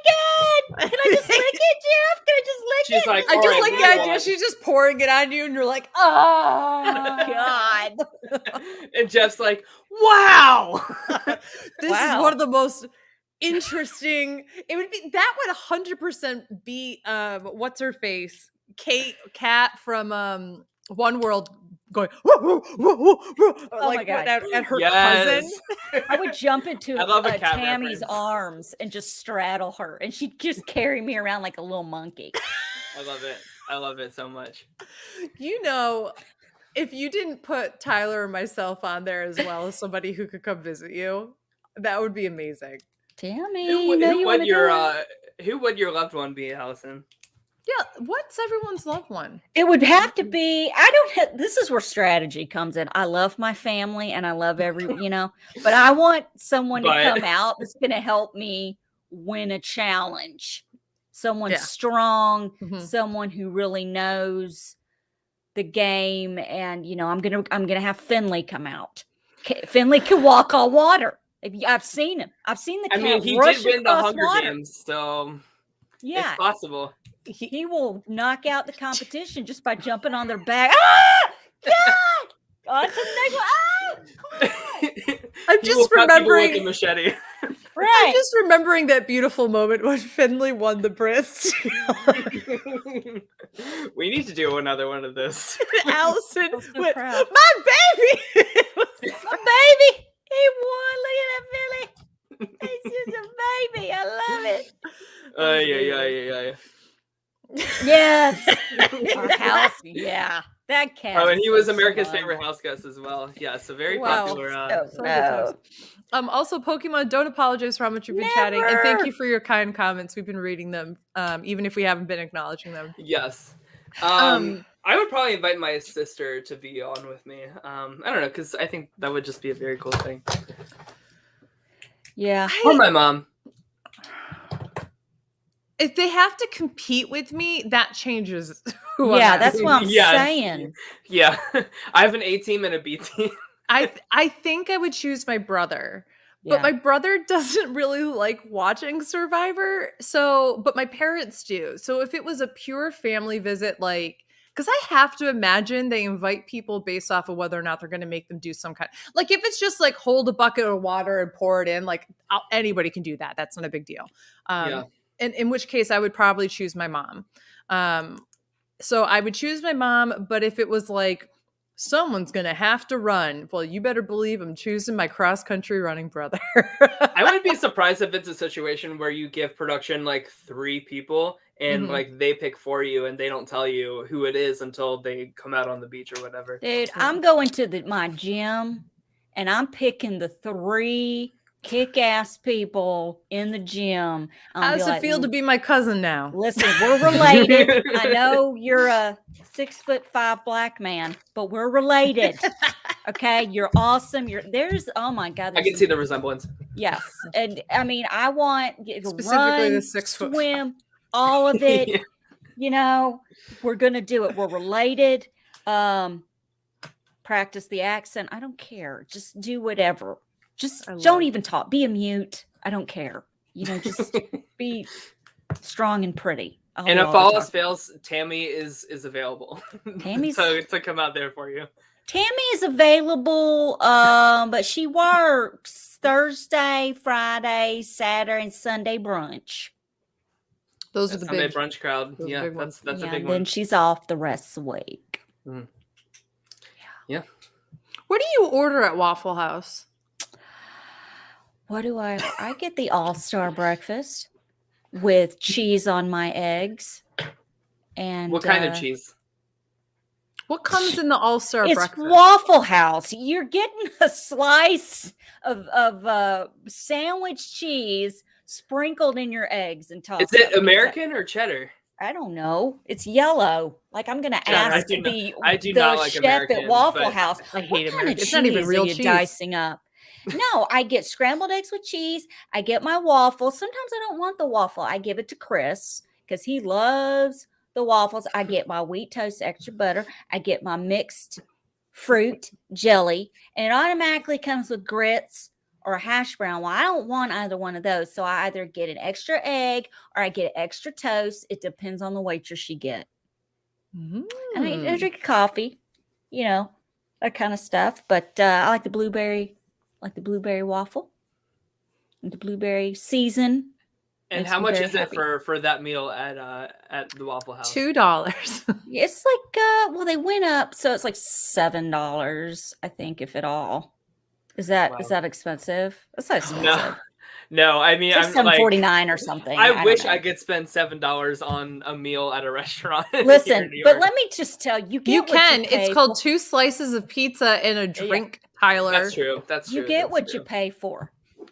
God! Can I just lick it, Jeff? Can I just lick She's it? like, I "All just right, like we the idea won." she's just pouring it on you, and you're like, Oh God! And Jeff's like, wow. this Wow. is one of the most interesting. It would be that would 100% be what's her face, Kat from One World going woo, woo, woo, woo, my like God. at her Yes. cousin. I would jump into I love a cat Tammy's reference. arms and just straddle her, and she'd just carry me around like a little monkey. I love it so much. You know, if you didn't put Tyler or myself on there as well as somebody who could come visit you, that would be amazing. Tammy, Who would wanna your go? who would your loved one be, Allison? Yeah, what's everyone's loved one? It would have to be. This is where strategy comes in. I love my family, and I love but I want someone to But- come out that's going to help me win a challenge. Someone Yeah. strong, Mhm. someone who really knows the game, and I'm gonna have Finley come out. Finley can walk on water. I've seen him. I've seen the I cat mean, he rush did win the across Hunger water. Games, so Yeah, it's possible. he will knock out the competition just by jumping on their back. Ah! God! On to the next one. Ah! I'm He will just cut people remembering. with a machete. Right. I'm just remembering that beautiful moment when Finley won the Brits. We need to do another one of this. Allison I'm so went, proud. my baby. My baby. He won. Look at that, Billy. He's just a baby. I love it. Yeah. Yes. Our house. Yeah. That cat. Oh, and is he was so America's fun. favorite house guest as well. Yeah, so very Wow. popular. So no. Also, Pokemon, don't apologize for how much you've been chatting, and thank Never. you for your kind comments. We've been reading them, even if we haven't been acknowledging them. Yes. I would probably invite my sister to be on with me. I don't know, because I think that would just be a very cool thing. Yeah. Or my mom. If they have to compete with me, that changes who I'm Yeah, that's asking. what I'm Yeah. saying. Yeah, I have an A team and a B team. I think I would choose my brother. Yeah. But my brother doesn't really like watching Survivor. But my parents do. So if it was a pure family visit, because I have to imagine they invite people based off of whether or not they're going to make them do some kind. Like if it's just like hold a bucket of water and pour it in, anybody can do that. That's not a big deal. Yeah. And in which case I would probably choose my mom. So I would choose my mom. But if it was like, someone's going to have to run, well, you better believe I'm choosing my cross-country running brother. I wouldn't be surprised if it's a situation where you give production like 3 people and Mhm. like they pick for you and they don't tell you who it is until they come out on the beach or whatever. Dude, I'm going to my gym and I'm picking the 3 kick-ass people in the gym. How does it feel to be my cousin now? Listen, we're related. I know you're a 6'5" black man, but we're related. Okay, you're awesome. Oh my God. I can see the resemblance. Yes, and I mean, I want you to Specifically the run, 6 foot swim, all of it. Yeah. You know, we're gonna do it. We're related. Practice the accent. I don't care. Just do whatever. Just don't even talk. Be a mute. I don't care. Just be strong and pretty. I'll And do if the all else talking. fails, Tammy is available. Tammy's- so to come out there for you. Tammy is available, but she works Thursday, Friday, Saturday, and Sunday brunch. Those are the Sunday big brunch crowd. those Yeah, big ones. that's a Yeah, big and then one. she's off the rest of the week. Yeah. What do you order at Waffle House? What do I get the all-star breakfast with cheese on my eggs. And What kind of cheese? What comes in the All-Star It's breakfast? Waffle House. You're getting a slice of sandwich cheese sprinkled in your eggs and tossed. Is it up. American or cheddar? I don't know. It's yellow. Like I'm gonna Yeah, ask I do the not like chef American, at Waffle but House. I hate what kind American. of It's not even cheese real are you cheese. dicing up? No, I get scrambled eggs with cheese. I get my waffles. Sometimes I don't want the waffle. I give it to Chris because he loves the waffles. I get my wheat toast, extra butter. I get my mixed fruit jelly, and it automatically comes with grits or a hash brown. Well, I don't want either one of those, so I either get an extra egg or I get an extra toast. It depends on the waitress you get. And I drink coffee, that kind of stuff. But I like the blueberry waffle, and the blueberry season. and Makes how me much very is it happy. for that meal at the Waffle House? $2. It's like they went up, so it's like $7, I think, if at all. Is that Wow. expensive? That's not expensive. No. I mean, It's like I'm like, $7.49 or something. I don't wish know. I could spend $7 on a meal at a restaurant. here in Listen, New but York. let me just tell you, You what can. pay It's called for. 2 slices of pizza and a drink, Tyler. That's true. That's true. You get that's what true. you pay for,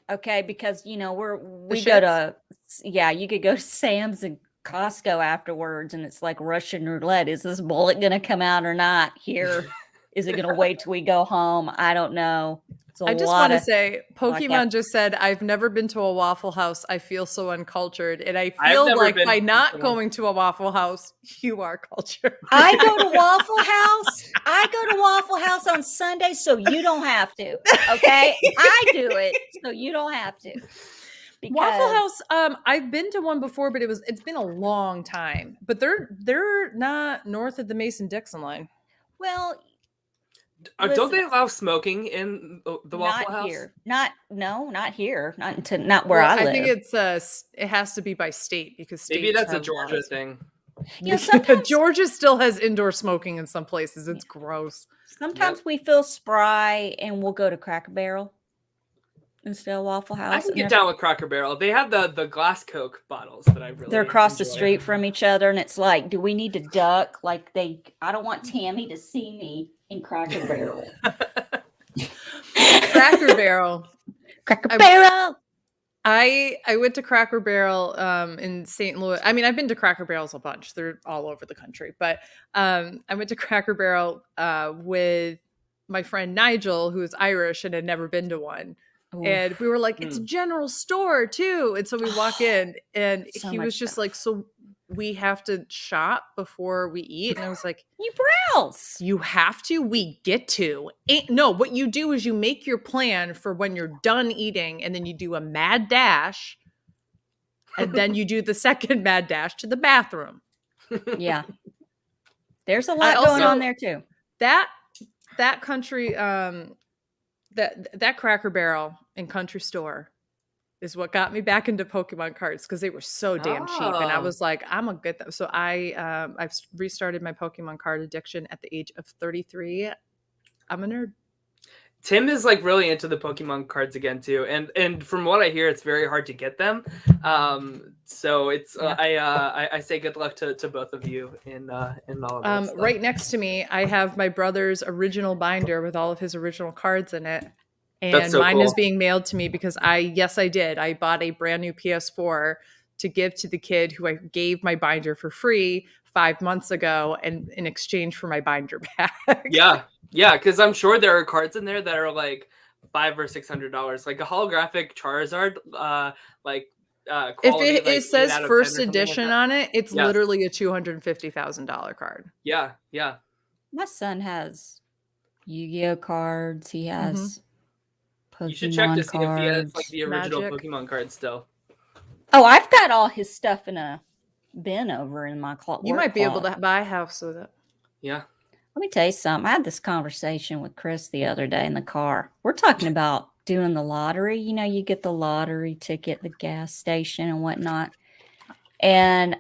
okay? Because we The go to you could go to Sam's and Costco afterwards, and it's like Russian roulette. Is this bullet gonna come out or not? Here, is it gonna wait till we go home? I don't know. It's a I just lot want to of say, like Pokemon just said, I've never been to a Waffle House. I feel so uncultured. And I I've feel never like been by to not one. going to a Waffle House, you are cultured. I go to Waffle House. I go to Waffle House on Sunday, so you don't have to. Okay, I do it, so you don't have to. Waffle Because- House, I've been to one before, but it's been a long time. But they're not north of the Mason-Dixon line. Well, Don't they listen. allow smoking in the Waffle not House? here. Not here. Not where Well, I live. I think it has to be by state because Maybe states that's a have Georgia laws. thing. Sometimes, Georgia still has indoor smoking in some places. It's gross. sometimes we feel spry and we'll go to Cracker Barrel instead of Waffle House. I can and get they're- down with Cracker Barrel. They have the glass Coke bottles that I really. They're across the enjoy. street from each other, and it's like, do we need to duck? Like I don't want Tammy to see me in Cracker Barrel. Cracker Barrel. Cracker I- Barrel. I went to Cracker Barrel in St. Louis. I mean, I've been to Cracker Barrels a bunch. They're all over the country. But I went to Cracker Barrel with my friend Nigel, who is Irish and had never been to one. And we were like, it's a general store too. And so we walk in and So he much was just stuff. like, so we have to shop before we eat. And I was like, You browse. you have to, we get to. No, what you do is you make your plan for when you're done eating, and then you do a mad dash, and then you do the second mad dash to the bathroom. Yeah. There's a I lot going also- on there too. That country, that Cracker Barrel and country store is what got me back into Pokemon cards, because they were so damn cheap, and I Oh. was like, I'm gonna get them. So I've restarted my Pokemon card addiction at the age of 33. I'm a nerd. Tim is like really into the Pokemon cards again too, and from what I hear, it's very hard to get them. So it's I say good luck to both of you in all of this. stuff. Right next to me, I have my brother's original binder with all of his original cards in it. And That's so mine is cool. being mailed to me because I did. I bought a brand new PS4 to give to the kid who I gave my binder for free 5 months ago, and in exchange for my binder back. Yeah, because I'm sure there are cards in there that are like $500 or $600, like a holographic Charizard, If quality, it like, 8 says out of 10 or first something like edition that. on it, it's Yeah. literally a $250,000 card. Yeah. My son has Yu-Gi-Oh cards. He has Pokemon You should check to see if he has cards. like the original Magic. Pokemon cards still. Oh, I've got all his stuff in a bin over in my closet. You might be able to buy a house with it. Yeah. Let me tell you something. I had this conversation with Chris the other day in the car. We're talking about doing the lottery. You know, you get the lottery ticket at the gas station and whatnot. And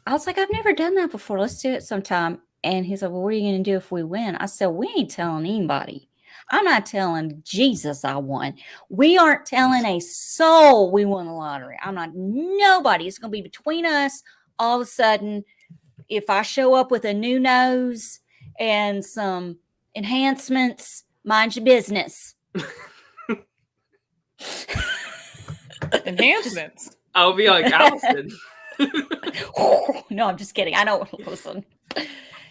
I was like, I've never done that before. Let's do it sometime. And he's like, well, what are you going to do if we win? I said, we ain't telling anybody. I'm not telling Jesus I won. We aren't telling a soul we won the lottery. I'm not, nobody. It's going to be between us. All of a sudden, if I show up with a new nose and some enhancements, mind your business. Enhancements. I'll be like Allison. No, I'm just kidding. I don't listen.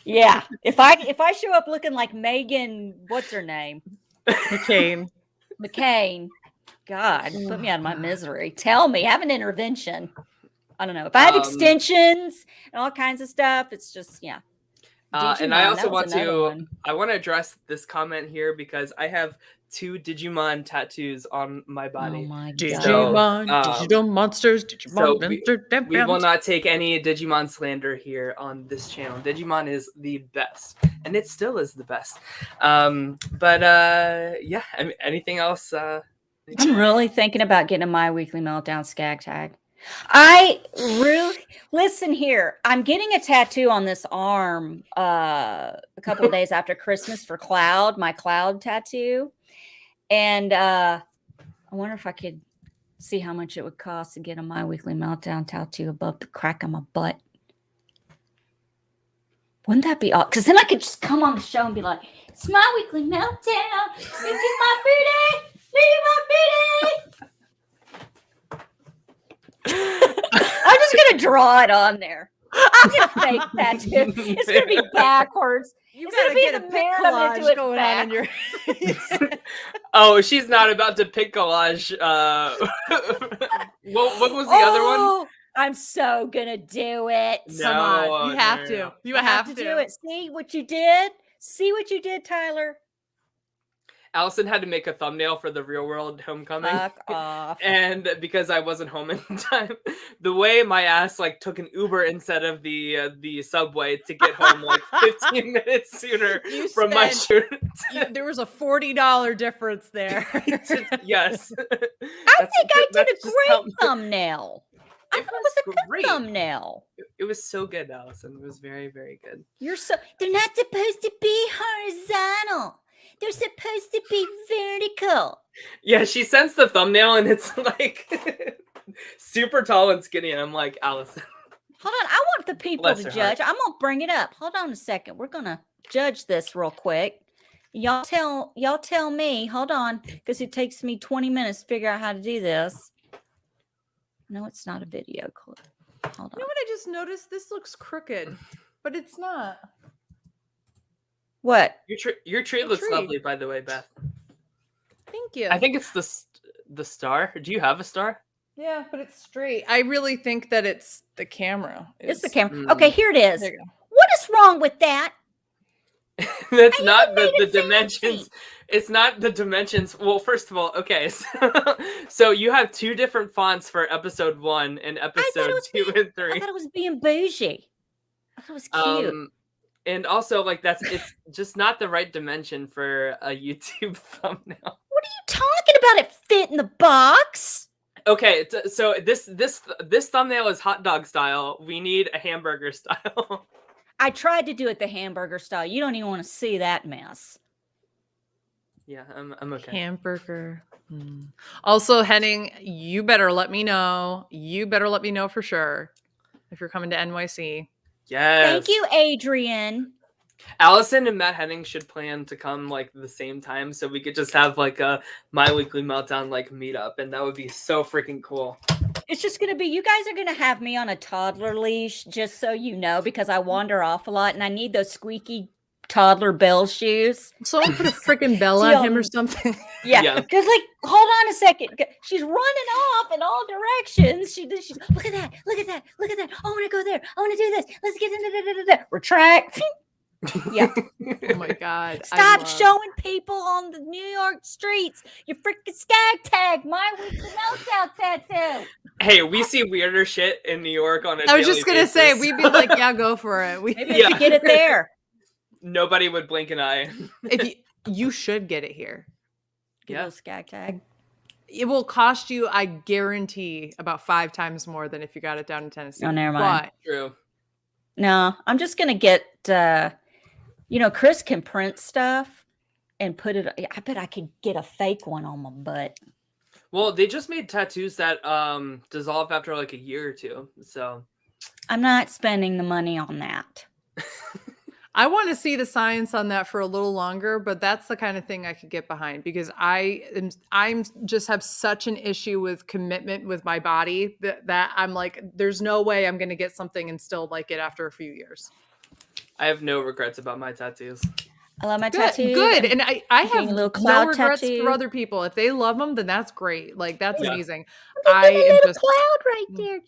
Yeah, if I show up looking like Megan, what's her name, McCain. McCain, God, put me out of my misery. Tell me, have an intervention. I don't know if I have extensions and all kinds of stuff. It's just And Digimon, I also that was want another to one. I want to address this comment here because I have 2 Digimon tattoos on my Oh body. my God. Digimon, digital monsters, Digimon, so monster, We will not take any Digimon slander here on this channel. Digimon is the best, and it still is the best. Yeah. I mean, anything else? I'm really thinking about getting a My Weekly Meltdown skag tag. I really listen here. I'm getting a tattoo on this arm a couple of days after Christmas for Cloud, my Cloud tattoo. And I wonder if I could see how much it would cost to get a My Weekly Meltdown tattoo above the crack of my butt. Wouldn't that be awesome? Because then I could just come on the show and be like, it's My Weekly Meltdown. This is my booty. This is my booty. I'm just gonna draw it on there. I'll get a fake tattoo. It's gonna be backwards. You It's gonna gotta be get a the pic man I'm into collage it going on in your Oh, she's not about to pick collage. What was the other one? Oh, I'm so gonna do it. Come on, you No, have no, to. no. You I have do it. See what you did? See what you did, Tyler? Allison had to make a thumbnail for the Real World Homecoming. Fuck off. And because I wasn't home in time, the way my ass like took an Uber instead of the subway to get home like 15 minutes sooner You from my shoot. there was a $40 difference there. Yes. I think I did a great thumbnail. I It thought it was a was good great. thumbnail. It was so good, Allison. It was very, very good. You're so they're not supposed to be horizontal. They're supposed to be vertical. Yeah, she sends the thumbnail and it's like super tall and skinny, and I'm like, Allison. Hold on, I want the people Bless to her judge. heart. I'm gonna bring it up. Hold on a second. We're gonna judge this real quick. Y'all tell me. Hold on, because it takes me 20 minutes to figure out how to do this. No, it's not a video clip. Hold You on. know what I just noticed? This looks crooked, but it's not. What? Your tree The looks tree. lovely, by the way, Beth. Thank you. I think it's the star. Do you have a star? Yeah, but it's straight. I really think that it's the camera. It's the is- camera. Okay, here it is. There you go. What is wrong with that? That's I not even the made it dimensions. fancy. It's not the dimensions. Well, first of all, okay. So you have two different fonts for episode 1 and episode was 2 and I 3. thought it was being bougie. I thought it was cute. And also like it's just not the right dimension for a YouTube thumbnail. What are you talking about? It fit in the box. Okay, so this thumbnail is hot dog style. We need a hamburger style. I tried to do it the hamburger style. You don't even want to see that mess. Yeah, I'm okay. Hamburger. Also, Henning, you better let me know. You better let me know for sure if you're coming to NYC. Yes. Thank you, Adrian. Allison and Matt Henning should plan to come like the same time so we could just have like a My Weekly Meltdown like meetup, and that would be so freaking cool. It's just going to be, you guys are going to have me on a toddler leash, just so you know, because I wander off a lot and I need those squeaky toddler bell shoes. Someone put a freaking bell See, on him or something. Yeah. Yeah. Because, like, hold on a second. She's running off in all directions. She's look at that. Look at that. Look at that. I want to go there. I want to do this. Let's get into retract. Yeah. Oh my god! I Stop love- showing people on the New York streets your freaking skag tag, my weekly meltdown tattoo. Hey, we see weirder shit in New York on a I was daily just gonna say basis. we'd be like, yeah, go for it. We, Maybe we should get it there. Nobody would blink an eye. if you should get it here. Get a little skag tag. It will cost you, I guarantee, about 5 times more than if you got it down in Tennessee. Oh, never mind. True. No, I'm just gonna get. Chris can print stuff and put it. I bet I could get a fake one on my butt. Well, they just made tattoos that dissolve after like a year or two. So I'm not spending the money on that. I want to see the science on that for a little longer, but that's the kind of thing I could get behind because I'm just have such an issue with commitment with my body that I'm like, there's no way I'm going to get something and still like it after a few years. I have no regrets about my tattoos. I love my Good, tattoos. good. And I I'm have getting a little no cloud regrets tattoo. for other people. If they love them, then that's great. Like that's Yeah. amazing. Look at I the am little just cloud right there.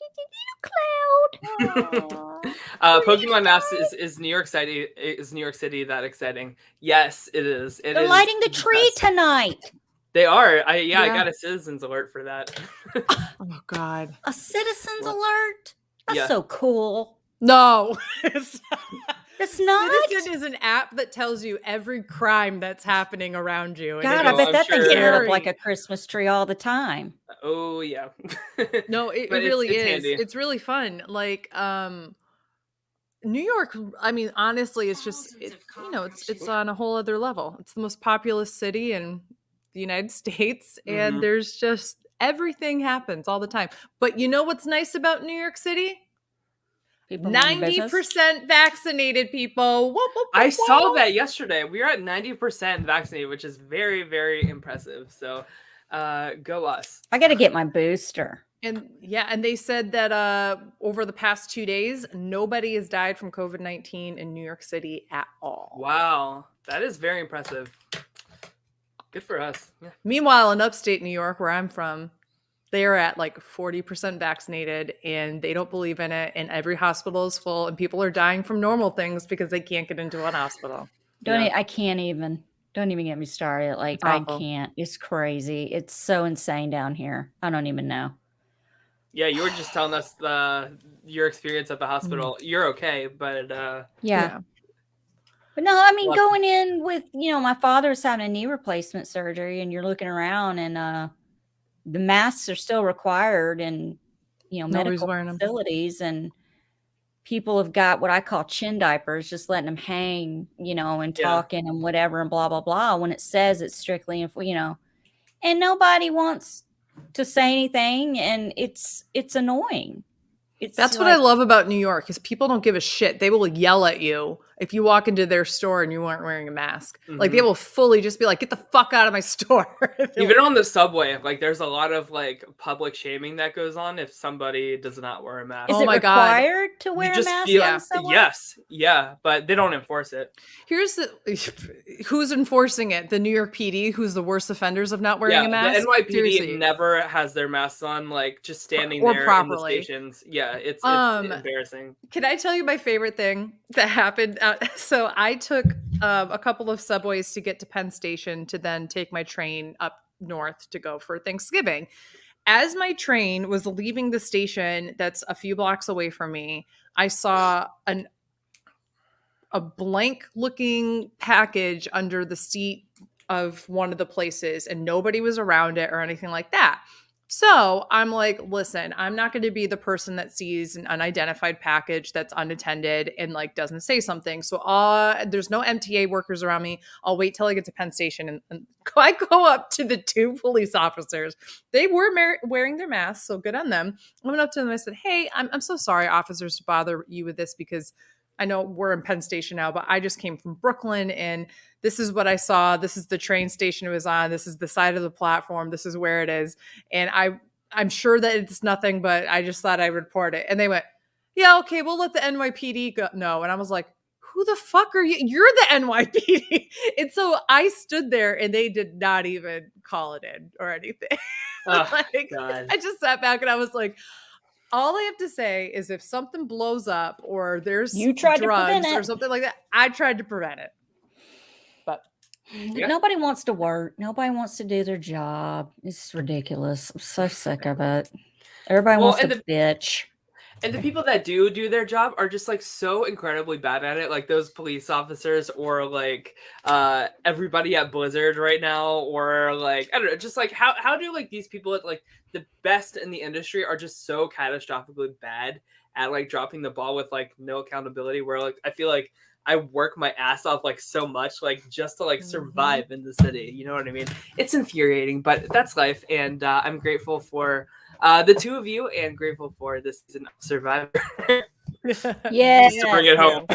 Little cloud. Aw. Pokemon Maps is New York City. Is New York City that exciting? Yes, it is. It They're is lighting the tree best. tonight. They are. I Yeah. got a citizens alert for that. oh god. A citizen's What? alert. That's Yeah. so cool. No. It's That's not. Citizen is an app that tells you every crime that's happening around you. and God, it I is bet I'm that thing's sure. lit up like scary. a Christmas tree all the time. Oh yeah. No, it But really it's is. handy. It's really fun. Like New York, I mean, honestly, it's just it's on a whole other level. It's the most populous city in the United States, and Mhm. there's just everything happens all the time. But you know what's nice about New York City? People minding business. 90% vaccinated people. Whoop, whoop, I whoop, saw whoop. that yesterday. We are at 90% vaccinated, which is very, very impressive. So go us. I got to get my booster. And yeah, and they said that over the past 2 days, nobody has died from COVID-19 in New York City at all. Wow. That is very impressive. Good for us. Yeah. Meanwhile, in upstate New York, where I'm from, they are at like 40% vaccinated and they don't believe in it. And every hospital is full and people are dying from normal things because they can't get into an hospital. Yeah. I can't even. Don't even get me started. Like, It's I awful. can't. It's crazy. It's so insane down here. I don't even know. Yeah, you were just telling us your experience at the hospital. You're okay, but Yeah. But no, I mean, Well- going in with, my father's having a knee replacement surgery and you're looking around and the masks are still required in, Nobody's medical wearing 'em. facilities, and people have got what I call chin diapers, just letting them hang, and Yeah. talking and whatever and blah, blah, blah, when it says it's strictly, and nobody wants to say anything, and it's annoying. It's That's what I love about New York is people don't give a shit. They will yell at you if you walk into their store and you aren't wearing a mask. Like they Mhm. will fully just be like, get the fuck out of my store. Even on the subway, like there's a lot of like public shaming that goes on if somebody does not wear a mask. Is Oh it my God. required to wear a mask feel on the subway? yes, yeah, but they don't enforce it. Here's the who's enforcing it? The New York PD, who's the worst offenders of not wearing Yeah, a mask. the NYPD Seriously. never has their masks on, like just standing Or there in properly. the stations. Yeah, it's embarrassing. Can I tell you my favorite thing that happened? So I took a couple of subways to get to Penn Station to then take my train up north to go for Thanksgiving. As my train was leaving the station that's a few blocks away from me, I saw a blank looking package under the seat of one of the places, and nobody was around it or anything like that. So I'm like, listen, I'm not going to be the person that sees an unidentified package that's unattended and like doesn't say something. So there's no MTA workers around me. I'll wait till I get to Penn Station, and I go up to the two police officers. They were wearing their masks, so good on them. I went up to them and I said, hey, I'm so sorry, officers, to bother you with this, because I know we're in Penn Station now, but I just came from Brooklyn and this is what I saw. This is the train station it was on. This is the side of the platform. This is where it is. And I'm sure that it's nothing, but I just thought I'd report it. And they went, yeah, okay, we'll let the NYPD know. And I was like, who the fuck are you? You're the NYPD. And so I stood there and they did not even call it in or anything. Oh, Like, God. I just sat back and I was like, all I have to say is if something blows up or there's You tried to prevent drugs or it. something like that, I tried to prevent it. But Yeah. Nobody wants to work. Nobody wants to do their job. It's ridiculous. I'm so sick of it. Everybody Well, wants to and bitch. And the people that do their job are just like so incredibly bad at it, like those police officers or like everybody at Blizzard right now, or like I don't know, just like how do like these people at like the best in the industry are just so catastrophically bad at like dropping the ball with like no accountability, where like I feel like I work my ass off like so much like just to like survive in the city, you know what I mean? It's infuriating, but that's life, and I'm grateful for the two of you, and grateful for this season of Survivor. Yeah. Just to bring it home.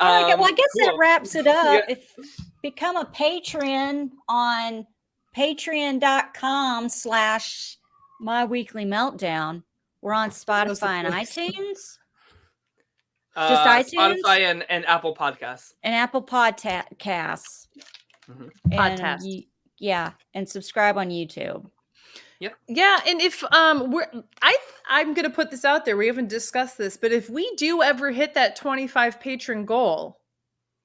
Okay, well, I guess that Cool. wraps it up. Yeah. If become a patron on patreon.com/myweeklymeltdown. We're on Spotify and iTunes Just iTunes? Spotify and Apple Podcasts. and Apple Podcasts. Mhm. And Podcast. yeah, and subscribe on YouTube. Yeah, and if I'm gonna put this out there, we haven't discussed this, but if we do ever hit that 25 patron goal,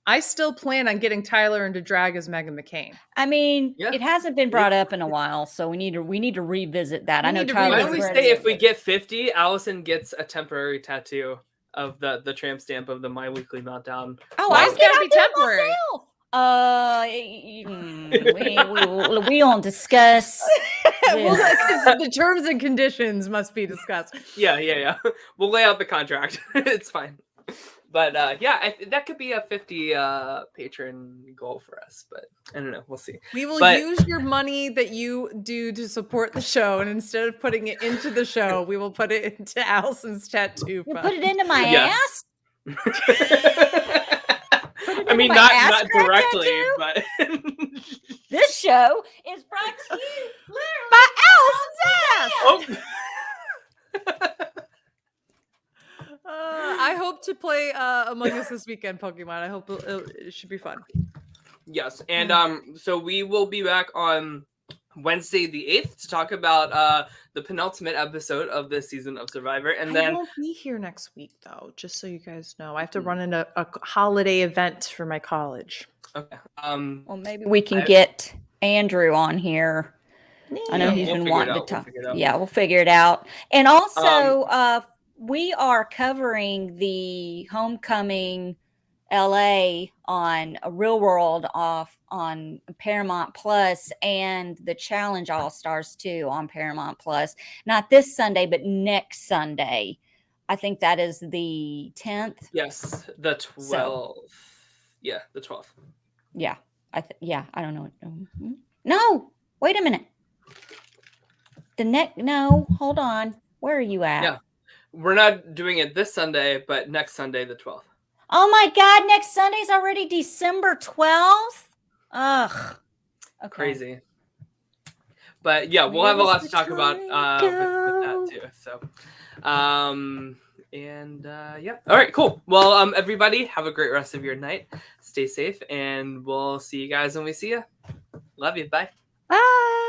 I still plan on getting Tyler into drag as Megan McCain. I mean, Yeah. it hasn't been brought up in a while, so we need to revisit that. We I know need to Why Tyler's don't we ready. say if we get 50, Allison gets a temporary tattoo of the tramp stamp of the My Weekly Meltdown. Oh, Why I'll is it gotta I'll be do it temporary? myself. We don't discuss. Well, this. the terms and conditions must be discussed. Yeah. We'll lay out the contract. It's fine. But yeah, that could be a 50 patron goal for us. But I don't know. We'll see. We will But- use your money that you do to support the show, and instead of putting it into the show, we will put it into Allison's tattoo You fund. put it into my Yes. ass. I mean, my not ass crack directly, tattoo? but This show is brought to you By Allison's ass. I hope to play Among Us this weekend, Pokemon. I hope it should be fun. yes, and so we will be back on Wednesday the 8th to talk about the penultimate episode of this season of Survivor, and I then won't be here next week, though. Just so you guys know, I have to run in a holiday event for my college. okay, Well, maybe we can I- get Andrew on here. I know Yeah, he's we'll been figure it wanting to out, we'll talk. figure it out. Yeah, we'll figure it out. And also, we are covering the Homecoming LA on a Real World off on Paramount Plus, and the Challenge All Stars too on Paramount Plus. Not this Sunday, but next Sunday. I think that is the 10th. yes, the 12th. Yeah, the 12th. Yeah, I don't know. No, wait a minute. No, hold on. Where are you at? Yeah. We're not doing it this Sunday, but next Sunday, the 12th. Oh my God, next Sunday's already December 12th. Ugh. Okay. Crazy. But yeah, we'll Where have a does lot the to talk about time with that go? too. So, yeah. All right, cool. Well, everybody, have a great rest of your night. Stay safe, and we'll see you guys when we see you. Love you. Bye. Bye.